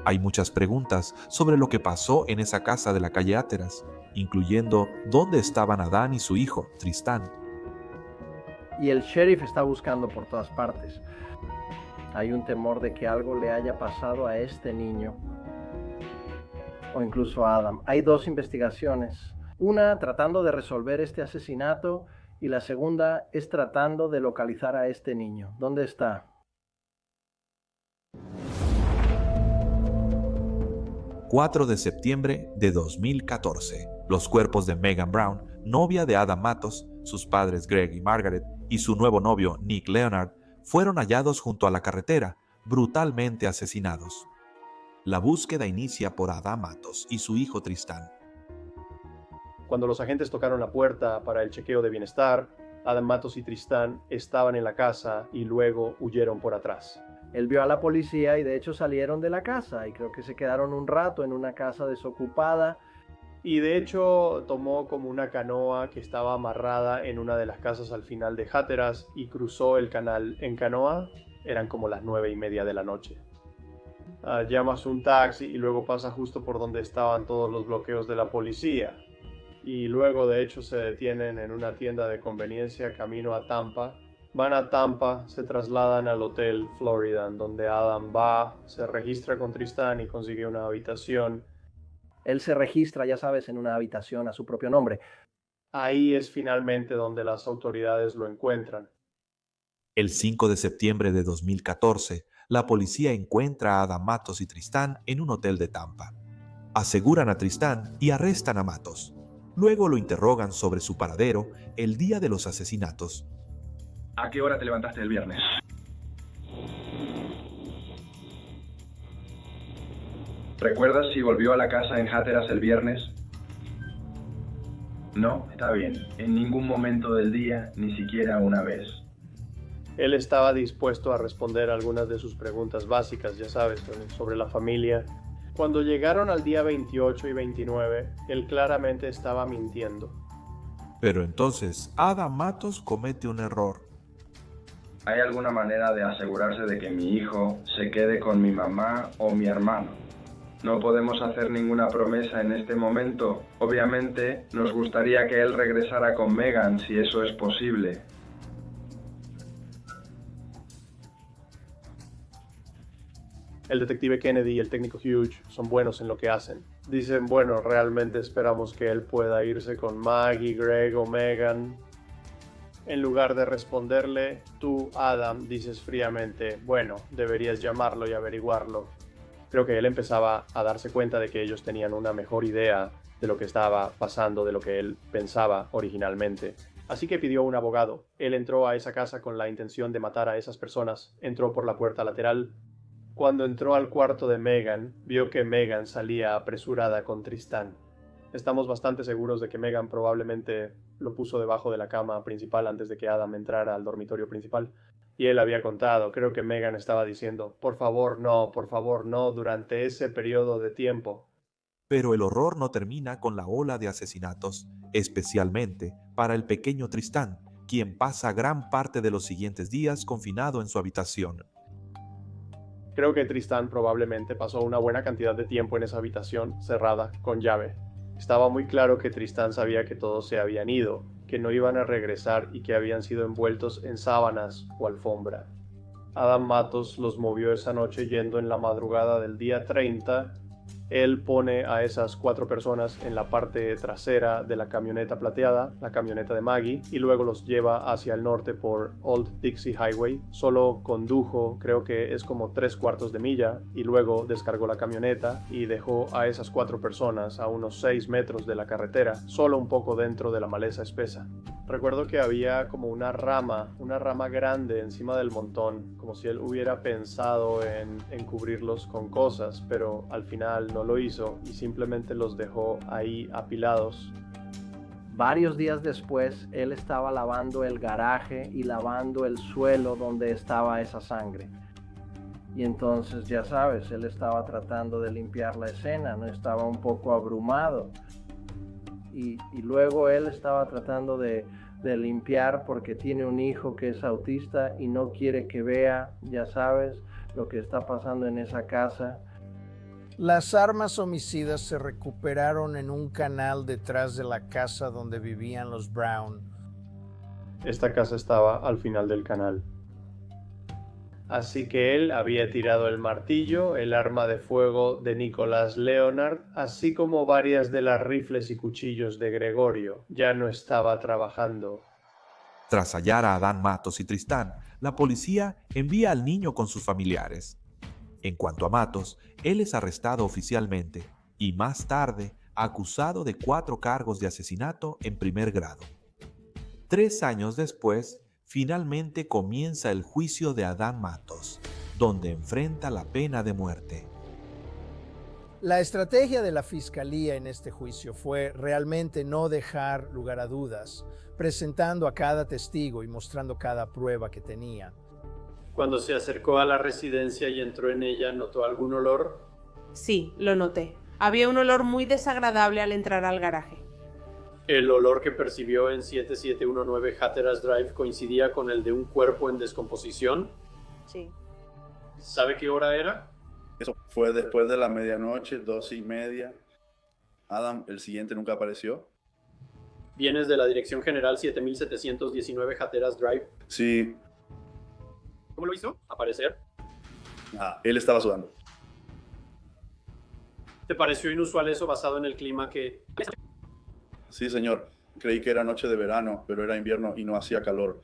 Hay muchas preguntas sobre lo que pasó en esa casa de la calle Hatteras, incluyendo dónde estaban Adán y su hijo, Tristán. Y el sheriff está buscando por todas partes. Hay un temor de que algo le haya pasado a este niño, o incluso a Adam. Hay 2 investigaciones. Una tratando de resolver este asesinato y la segunda es tratando de localizar a este niño. ¿Dónde está? ...4 de septiembre de 2014... los cuerpos de Megan Brown, novia de Adam Matos, sus padres Greg y Margaret y su nuevo novio Nick Leonard fueron hallados junto a la carretera, brutalmente asesinados. La búsqueda inicia por Adam Matos y su hijo Tristán. Cuando los agentes tocaron la puerta para el chequeo de bienestar, Adam Matos y Tristán estaban en la casa y luego huyeron por atrás. Él vio a la policía y de hecho salieron de la casa y creo que se quedaron un rato en una casa desocupada. Y de hecho tomó como una canoa que estaba amarrada en una de las casas al final de Hatteras y cruzó el canal en canoa. Eran como las 9:30 de la noche. Llamas un taxi y luego pasa justo por donde estaban todos los bloqueos de la policía. Y luego de hecho se detienen en una tienda de conveniencia camino a Tampa. Van a Tampa, se trasladan al Hotel Florida, donde Adam va, se registra con Tristán y consigue una habitación. Él se registra, ya sabes, en una habitación a su propio nombre. Ahí es finalmente donde las autoridades lo encuentran. El 5 de septiembre de 2014, la policía encuentra a Adam Matos y Tristán en un hotel de Tampa. Aseguran a Tristán y arrestan a Matos. Luego lo interrogan sobre su paradero el día de los asesinatos. ¿A qué hora te levantaste el viernes? ¿Recuerdas si volvió a la casa en Hatteras el viernes? No, está bien. En ningún momento del día, ni siquiera una vez. Él estaba dispuesto a responder algunas de sus preguntas básicas, ya sabes, sobre la familia. Cuando llegaron al día 28 y 29, él claramente estaba mintiendo. Pero entonces Adam Matos comete un error. ¿Hay alguna manera de asegurarse de que mi hijo se quede con mi mamá o mi hermano? No podemos hacer ninguna promesa en este momento. Obviamente, nos gustaría que él regresara con Megan si eso es posible. El detective Kennedy y el técnico Hughes son buenos en lo que hacen. Dicen, bueno, realmente esperamos que él pueda irse con Maggie, Greg o Megan. En lugar de responderle, tú, Adam, dices fríamente, bueno, deberías llamarlo y averiguarlo. Creo que él empezaba a darse cuenta de que ellos tenían una mejor idea de lo que estaba pasando, de lo que él pensaba originalmente. Así que pidió un abogado. Él entró a esa casa con la intención de matar a esas personas. Entró por la puerta lateral. Cuando entró al cuarto de Megan, vio que Megan salía apresurada con Tristán. Estamos bastante seguros de que Megan probablemente lo puso debajo de la cama principal antes de que Adam entrara al dormitorio principal. Y él había contado, creo que Megan estaba diciendo, por favor no, durante ese periodo de tiempo. Pero el horror no termina con la ola de asesinatos, especialmente para el pequeño Tristán, quien pasa gran parte de los siguientes días confinado en su habitación. Creo que Tristán probablemente pasó una buena cantidad de tiempo en esa habitación cerrada, con llave. Estaba muy claro que Tristán sabía que todos se habían ido, que no iban a regresar y que habían sido envueltos en sábanas o alfombra. Adam Matos los movió esa noche yendo en la madrugada del día 30. Él pone a esas 4 personas en la parte trasera de la camioneta plateada, la camioneta de Maggie, y luego los lleva hacia el norte por Old Dixie Highway. Solo condujo, creo que es como 3/4 de milla, y luego descargó la camioneta y dejó a esas 4 personas a unos 6 metros de la carretera, solo un poco dentro de la maleza espesa. Recuerdo que había como una rama grande encima del montón, como si él hubiera pensado en cubrirlos con cosas, pero al final no lo hizo y simplemente los dejó ahí apilados. Varios días después, él estaba lavando el garaje y lavando el suelo donde estaba esa sangre. Y entonces, ya sabes, él estaba tratando de limpiar la escena, no estaba un poco abrumado. Y luego él estaba tratando de limpiar porque tiene un hijo que es autista y no quiere que vea, ya sabes, lo que está pasando en esa casa. Las armas homicidas se recuperaron en un canal detrás de la casa donde vivían los Brown. Esta casa estaba al final del canal. Así que él había tirado el martillo, el arma de fuego de Nicholas Leonard, así como varias de las rifles y cuchillos de Gregorio. Ya no estaba trabajando. Tras hallar a Adam Matos y Tristán, la policía envía al niño con sus familiares. En cuanto a Matos, él es arrestado oficialmente y más tarde acusado de 4 cargos de asesinato en primer grado. 3 años después, finalmente comienza el juicio de Adam Matos, donde enfrenta la pena de muerte. La estrategia de la fiscalía en este juicio fue realmente no dejar lugar a dudas, presentando a cada testigo y mostrando cada prueba que tenía. Cuando se acercó a la residencia y entró en ella, ¿notó algún olor? Sí, lo noté. Había un olor muy desagradable al entrar al garaje. ¿El olor que percibió en 7719 Hatteras Drive coincidía con el de un cuerpo en descomposición? Sí. ¿Sabe qué hora era? Eso fue después de la medianoche, 12:30. Adam, el siguiente, nunca apareció. ¿Vienes de la Dirección General 7719 Hatteras Drive? Sí. ¿Cómo lo hizo? ¿Aparecer? Él estaba sudando. ¿Te pareció inusual eso basado en el clima que...? Sí, señor. Creí que era noche de verano, pero era invierno y no hacía calor.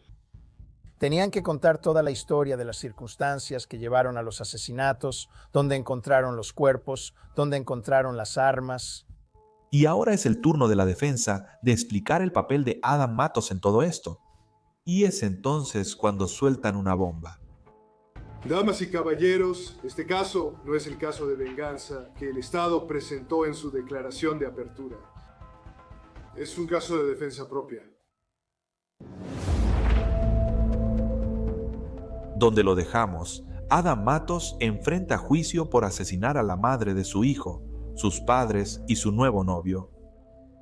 Tenían que contar toda la historia de las circunstancias que llevaron a los asesinatos, dónde encontraron los cuerpos, dónde encontraron las armas. Y ahora es el turno de la defensa de explicar el papel de Adam Matos en todo esto. Y es entonces cuando sueltan una bomba. Damas y caballeros, este caso no es el caso de venganza que el Estado presentó en su declaración de apertura. Es un caso de defensa propia. Donde lo dejamos, Adam Matos enfrenta juicio por asesinar a la madre de su hijo, sus padres y su nuevo novio.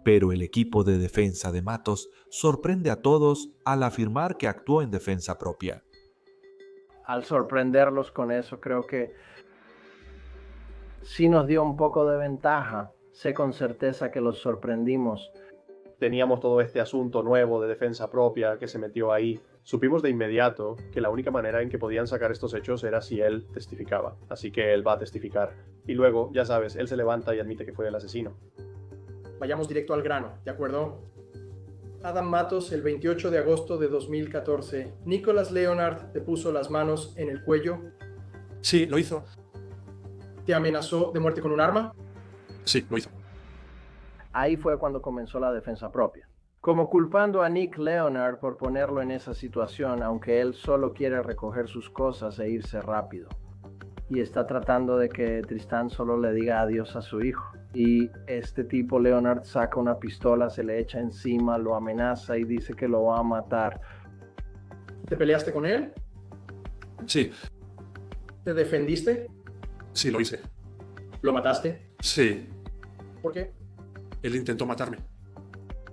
Pero el equipo de defensa de Matos sorprende a todos al afirmar que actuó en defensa propia. Al sorprenderlos con eso, creo que sí nos dio un poco de ventaja. Sé con certeza que los sorprendimos. Teníamos todo este asunto nuevo de defensa propia que se metió ahí. Supimos de inmediato que la única manera en que podían sacar estos hechos era si él testificaba. Así que él va a testificar. Y luego, ya sabes, él se levanta y admite que fue el asesino. Vayamos directo al grano, ¿de acuerdo? Adam Matos, el 28 de agosto de 2014. Nicholas Leonard te puso las manos en el cuello. Sí, lo hizo. ¿Te amenazó de muerte con un arma? Sí, lo hizo. Ahí fue cuando comenzó la defensa propia. Como culpando a Nick Leonard por ponerlo en esa situación, aunque él solo quiere recoger sus cosas e irse rápido. Y está tratando de que Tristán solo le diga adiós a su hijo. Y este tipo, Leonard, saca una pistola, se le echa encima, lo amenaza y dice que lo va a matar. ¿Te peleaste con él? Sí. ¿Te defendiste? Sí, lo hice. ¿Lo mataste? Sí. ¿Por qué? Él intentó matarme.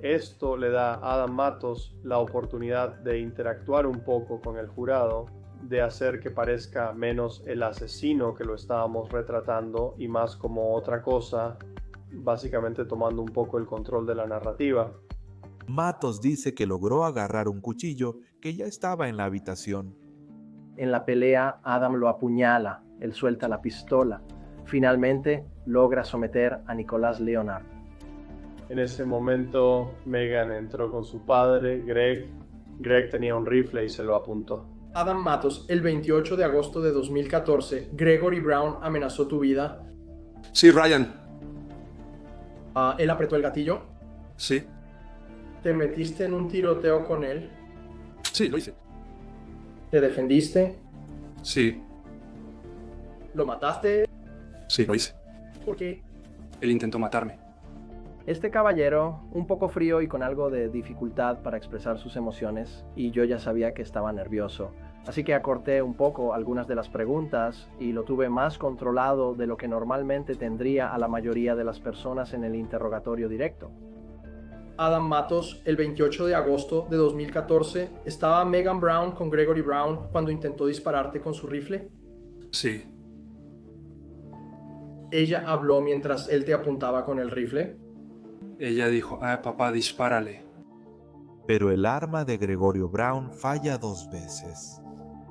Esto le da a Adam Matos la oportunidad de interactuar un poco con el jurado, de hacer que parezca menos el asesino que lo estábamos retratando y más como otra cosa, básicamente tomando un poco el control de la narrativa. Matos dice que logró agarrar un cuchillo que ya estaba en la habitación. En la pelea, Adam lo apuñala, él suelta la pistola. Finalmente, logra someter a Nicholas Leonard. En ese momento, Megan entró con su padre, Greg. Greg tenía un rifle y se lo apuntó. Adam Matos, el 28 de agosto de 2014. Gregory Brown amenazó tu vida. Sí, Ryan. ¿Él apretó el gatillo? Sí. ¿Te metiste en un tiroteo con él? Sí, lo hice. ¿Te defendiste? Sí. ¿Lo mataste? Sí, lo hice. ¿Por qué? Él intentó matarme. Este caballero, un poco frío y con algo de dificultad para expresar sus emociones, y yo ya sabía que estaba nervioso. Así que acorté un poco algunas de las preguntas y lo tuve más controlado de lo que normalmente tendría a la mayoría de las personas en el interrogatorio directo. Adam Matos, el 28 de agosto de 2014, ¿estaba Megan Brown con Gregory Brown cuando intentó dispararte con su rifle? Sí. ¿Ella habló mientras él te apuntaba con el rifle? Ella dijo, papá, dispárale. Pero el arma de Gregorio Brown falla 2 veces.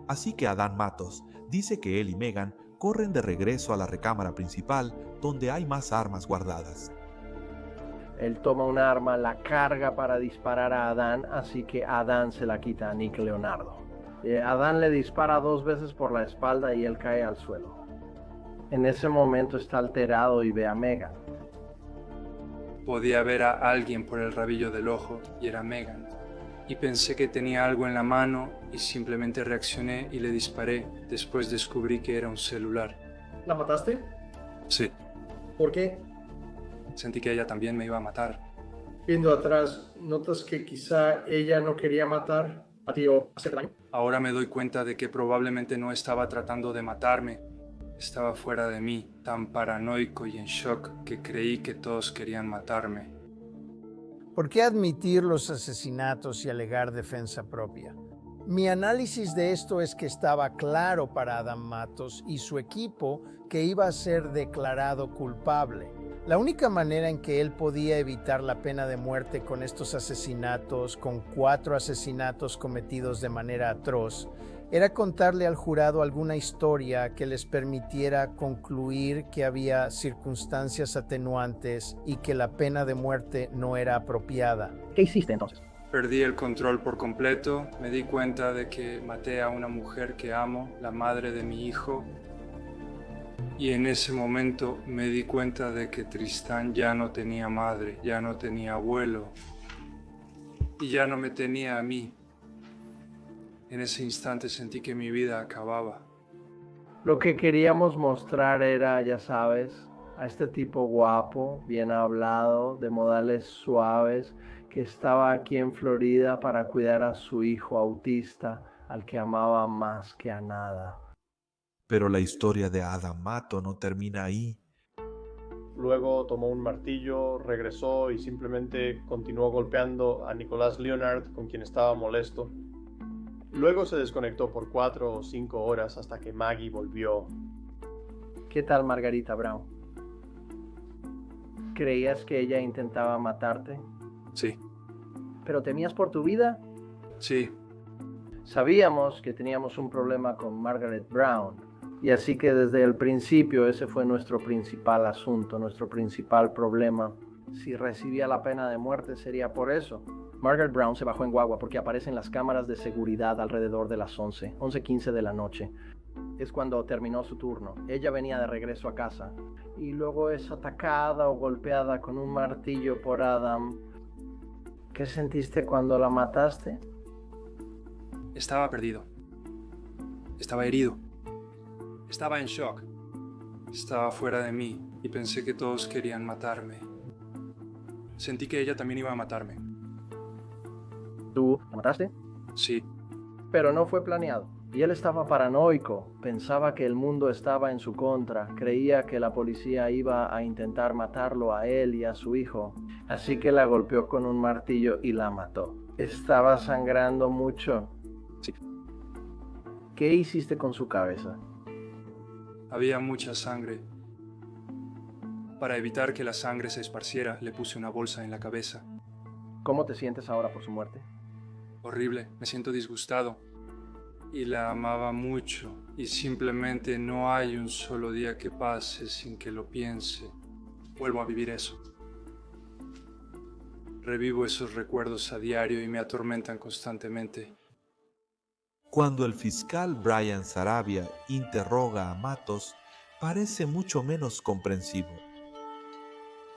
Así que Adam Matos dice que él y Megan corren de regreso a la recámara principal donde hay más armas guardadas. Él toma un arma, la carga para disparar a Adán, así que Adán se la quita a Nick Leonardo. Adán le dispara 2 veces por la espalda y él cae al suelo. En ese momento está alterado y ve a Megan. Podía ver a alguien por el rabillo del ojo y era Megan. Y pensé que tenía algo en la mano y simplemente reaccioné y le disparé. Después descubrí que era un celular. ¿La mataste? Sí. ¿Por qué? Sentí que ella también me iba a matar. Viendo atrás, ¿notas que quizá ella no quería matar a ti o hacer daño? Ahora me doy cuenta de que probablemente no estaba tratando de matarme. Estaba fuera de mí, tan paranoico y en shock que creí que todos querían matarme. ¿Por qué admitir los asesinatos y alegar defensa propia? Mi análisis de esto es que estaba claro para Adam Matos y su equipo que iba a ser declarado culpable. La única manera en que él podía evitar la pena de muerte con estos asesinatos, con 4 asesinatos cometidos de manera atroz, era contarle al jurado alguna historia que les permitiera concluir que había circunstancias atenuantes y que la pena de muerte no era apropiada. ¿Qué hiciste entonces? Perdí el control por completo, me di cuenta de que maté a una mujer que amo, la madre de mi hijo, y en ese momento me di cuenta de que Tristán ya no tenía madre, ya no tenía abuelo, y ya no me tenía a mí. En ese instante sentí que mi vida acababa. Lo que queríamos mostrar era, ya sabes, a este tipo guapo, bien hablado, de modales suaves, que estaba aquí en Florida para cuidar a su hijo autista, al que amaba más que a nada. Pero la historia de Adam Mato no termina ahí. Luego tomó un martillo, regresó y simplemente continuó golpeando a Nicholas Leonard, con quien estaba molesto. Luego se desconectó por 4 o 5 horas hasta que Maggie volvió. ¿Qué tal Margarita Brown? ¿Creías que ella intentaba matarte? Sí. ¿Pero temías por tu vida? Sí. Sabíamos que teníamos un problema con Margaret Brown, y así que desde el principio ese fue nuestro principal asunto, nuestro principal problema. Si recibía la pena de muerte sería por eso. Margaret Brown se bajó en guagua porque aparecen las cámaras de seguridad alrededor de las 11:15 de la noche. Es cuando terminó su turno. Ella venía de regreso a casa y luego es atacada o golpeada con un martillo por Adam. ¿Qué sentiste cuando la mataste? Estaba perdido. Estaba herido. Estaba en shock. Estaba fuera de mí y pensé que todos querían matarme. Sentí que ella también iba a matarme. ¿Tú la mataste? Sí. Pero no fue planeado. Y él estaba paranoico. Pensaba que el mundo estaba en su contra. Creía que la policía iba a intentar matarlo a él y a su hijo. Así que la golpeó con un martillo y la mató. ¿Estaba sangrando mucho? Sí. ¿Qué hiciste con su cabeza? Había mucha sangre. Para evitar que la sangre se esparciera, le puse una bolsa en la cabeza. ¿Cómo te sientes ahora por su muerte? Horrible, me siento disgustado. Y la amaba mucho. Y simplemente no hay un solo día que pase sin que lo piense. Vuelvo a vivir eso. Revivo esos recuerdos a diario y me atormentan constantemente. Cuando el fiscal Brian Sarabia interroga a Matos, parece mucho menos comprensivo.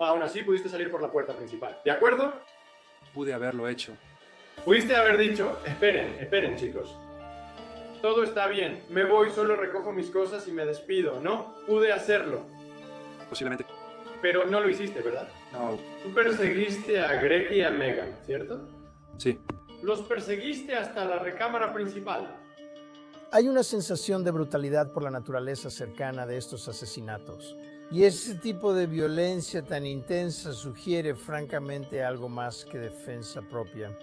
Aún así pudiste salir por la puerta principal, ¿de acuerdo? Pude haberlo hecho. Pudiste haber dicho, esperen chicos. Todo está bien, me voy, solo recojo mis cosas y me despido. No, pude hacerlo. Posiblemente. Pero no lo hiciste, ¿verdad? No. Tú perseguiste a Greg y a Megan, ¿cierto? Sí. Los perseguiste hasta la recámara principal. Hay una sensación de brutalidad por la naturaleza cercana de estos asesinatos. Y ese tipo de violencia tan intensa sugiere francamente algo más que defensa propia.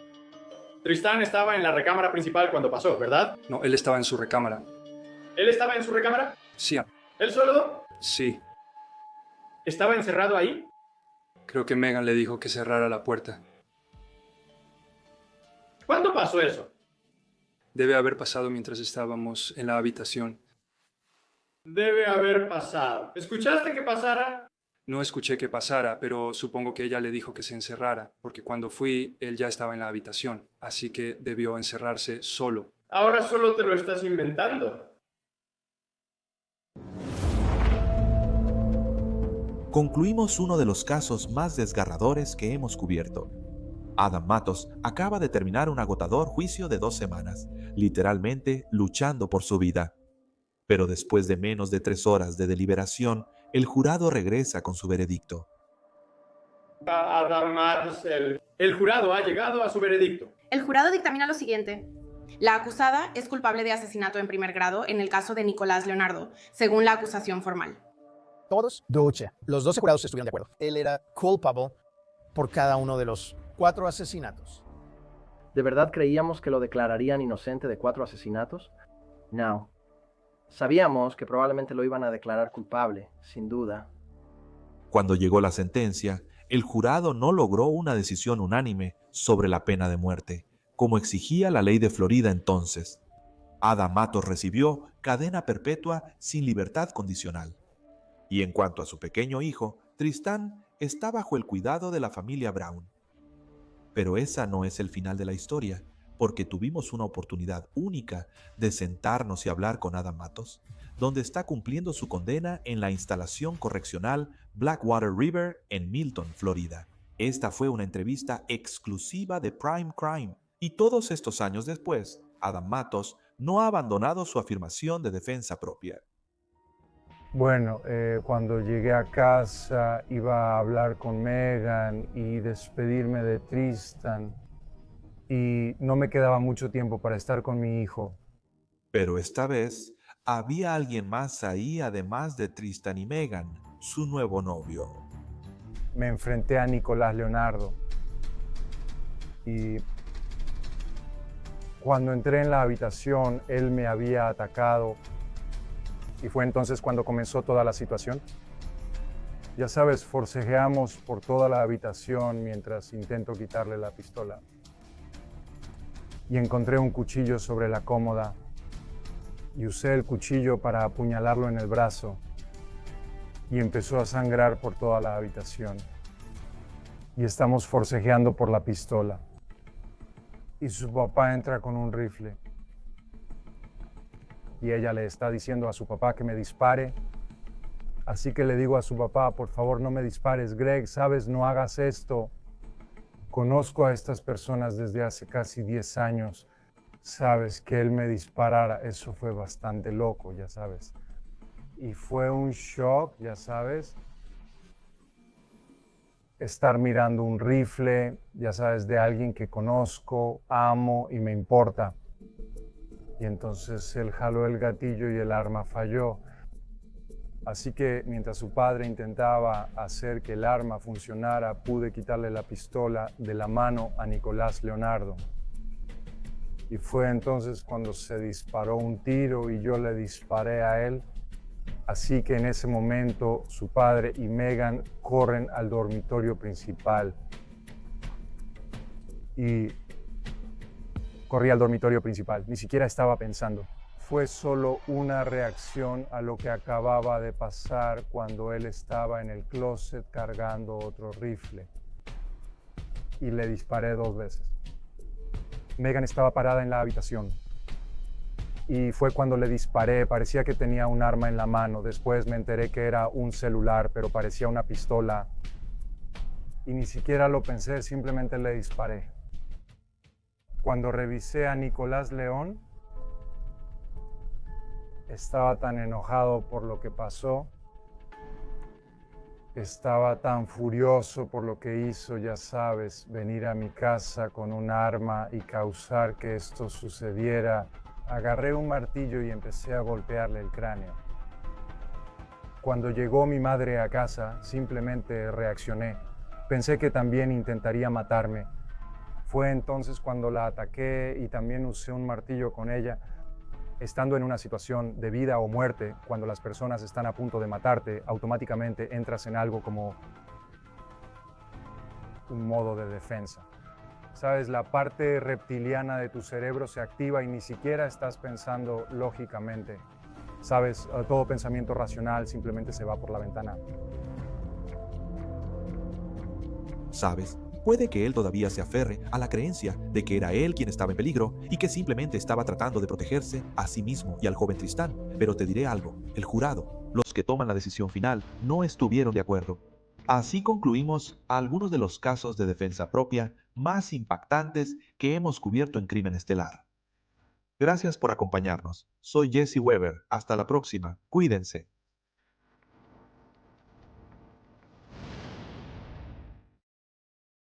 Tristán estaba en la recámara principal cuando pasó, ¿verdad? No, él estaba en su recámara. ¿Él estaba en su recámara? Sí. ¿Él solo? Sí. ¿Estaba encerrado ahí? Creo que Megan le dijo que cerrara la puerta. ¿Cuándo pasó eso? Debe haber pasado mientras estábamos en la habitación. Debe haber pasado. ¿Escuchaste que pasara? No escuché que pasara, pero supongo que ella le dijo que se encerrara, porque cuando fui, él ya estaba en la habitación, así que debió encerrarse solo. Ahora solo te lo estás inventando. Concluimos uno de los casos más desgarradores que hemos cubierto. Adam Matos acaba de terminar un agotador juicio de 2 semanas, literalmente luchando por su vida. Pero después de menos de 3 horas de deliberación, el jurado regresa con su veredicto. Adam Matos, el jurado ha llegado a su veredicto. El jurado dictamina lo siguiente. La acusada es culpable de asesinato en primer grado en el caso de Nicholas Leonardo, según la acusación formal. Todos, los 12 jurados estuvieron de acuerdo. Él era culpable por cada uno de los 4 asesinatos. ¿De verdad creíamos que lo declararían inocente de 4 asesinatos? No. Sabíamos que probablemente lo iban a declarar culpable, sin duda. Cuando llegó la sentencia, el jurado no logró una decisión unánime sobre la pena de muerte, como exigía la ley de Florida entonces. Adam Matos recibió cadena perpetua sin libertad condicional. Y en cuanto a su pequeño hijo, Tristán está bajo el cuidado de la familia Brown. Pero esa no es el final de la historia, porque tuvimos una oportunidad única de sentarnos y hablar con Adam Matos, donde está cumpliendo su condena en la instalación correccional Blackwater River en Milton, Florida. Esta fue una entrevista exclusiva de Prime Crime, y todos estos años después, Adam Matos no ha abandonado su afirmación de defensa propia. Bueno, cuando llegué a casa iba a hablar con Megan y despedirme de Tristan y no me quedaba mucho tiempo para estar con mi hijo. Pero esta vez, Había alguien más ahí además de Tristan y Megan, su nuevo novio. Me enfrenté a Nicolás Leonardo y cuando entré en la habitación, él me había atacado y fue entonces cuando comenzó toda la situación. Ya sabes, forcejeamos por toda la habitación mientras intento quitarle la pistola. Y encontré un cuchillo sobre la cómoda y usé el cuchillo para apuñalarlo en el brazo y empezó a sangrar por toda la habitación. Y estamos forcejeando por la pistola. Y su papá entra con un rifle. Y ella le está diciendo a su papá que me dispare. Así que le digo a su papá, por favor no me dispares, Greg, sabes, no hagas esto. Conozco a estas personas desde hace casi 10 años. Sabes, que él me disparara, eso fue bastante loco, ya sabes. Y fue un shock, ya sabes. Estar mirando un rifle, ya sabes, de alguien que conozco, amo y me importa. Y entonces él jaló el gatillo y el arma falló. Así que mientras su padre intentaba hacer que el arma funcionara, pude quitarle la pistola de la mano a Nicolás Leonardo. Y fue entonces cuando se disparó un tiro y yo le disparé a él. Así que en ese momento su padre y Megan corren al dormitorio principal. Y corrí al dormitorio principal, ni siquiera estaba pensando. Fue solo una reacción a lo que acababa de pasar cuando él estaba en el closet cargando otro rifle. Y le disparé 2 veces. Megan estaba parada en la habitación. Y fue cuando le disparé, parecía que tenía un arma en la mano. Después me enteré que era un celular, pero parecía una pistola. Y ni siquiera lo pensé, simplemente le disparé. Cuando revisé a Nicolás León, estaba tan enojado por lo que pasó. Estaba tan furioso por lo que hizo, ya sabes, venir a mi casa con un arma y causar que esto sucediera. Agarré un martillo y empecé a golpearle el cráneo. Cuando llegó mi madre a casa, simplemente reaccioné. Pensé que también intentaría matarme. Fue entonces cuando la ataqué y también usé un martillo con ella. Estando en una situación de vida o muerte, cuando las personas están a punto de matarte, automáticamente entras en algo como un modo de defensa. Sabes, la parte reptiliana de tu cerebro se activa y ni siquiera estás pensando lógicamente. Sabes, todo pensamiento racional simplemente se va por la ventana. ¿Sabes? Puede que él todavía se aferre a la creencia de que era él quien estaba en peligro y que simplemente estaba tratando de protegerse a sí mismo y al joven Tristán. Pero te diré algo, el jurado, los que toman la decisión final, no estuvieron de acuerdo. Así concluimos algunos de los casos de defensa propia más impactantes que hemos cubierto en Crimen Estelar. Gracias por acompañarnos. Soy Jesse Weber. Hasta la próxima. Cuídense.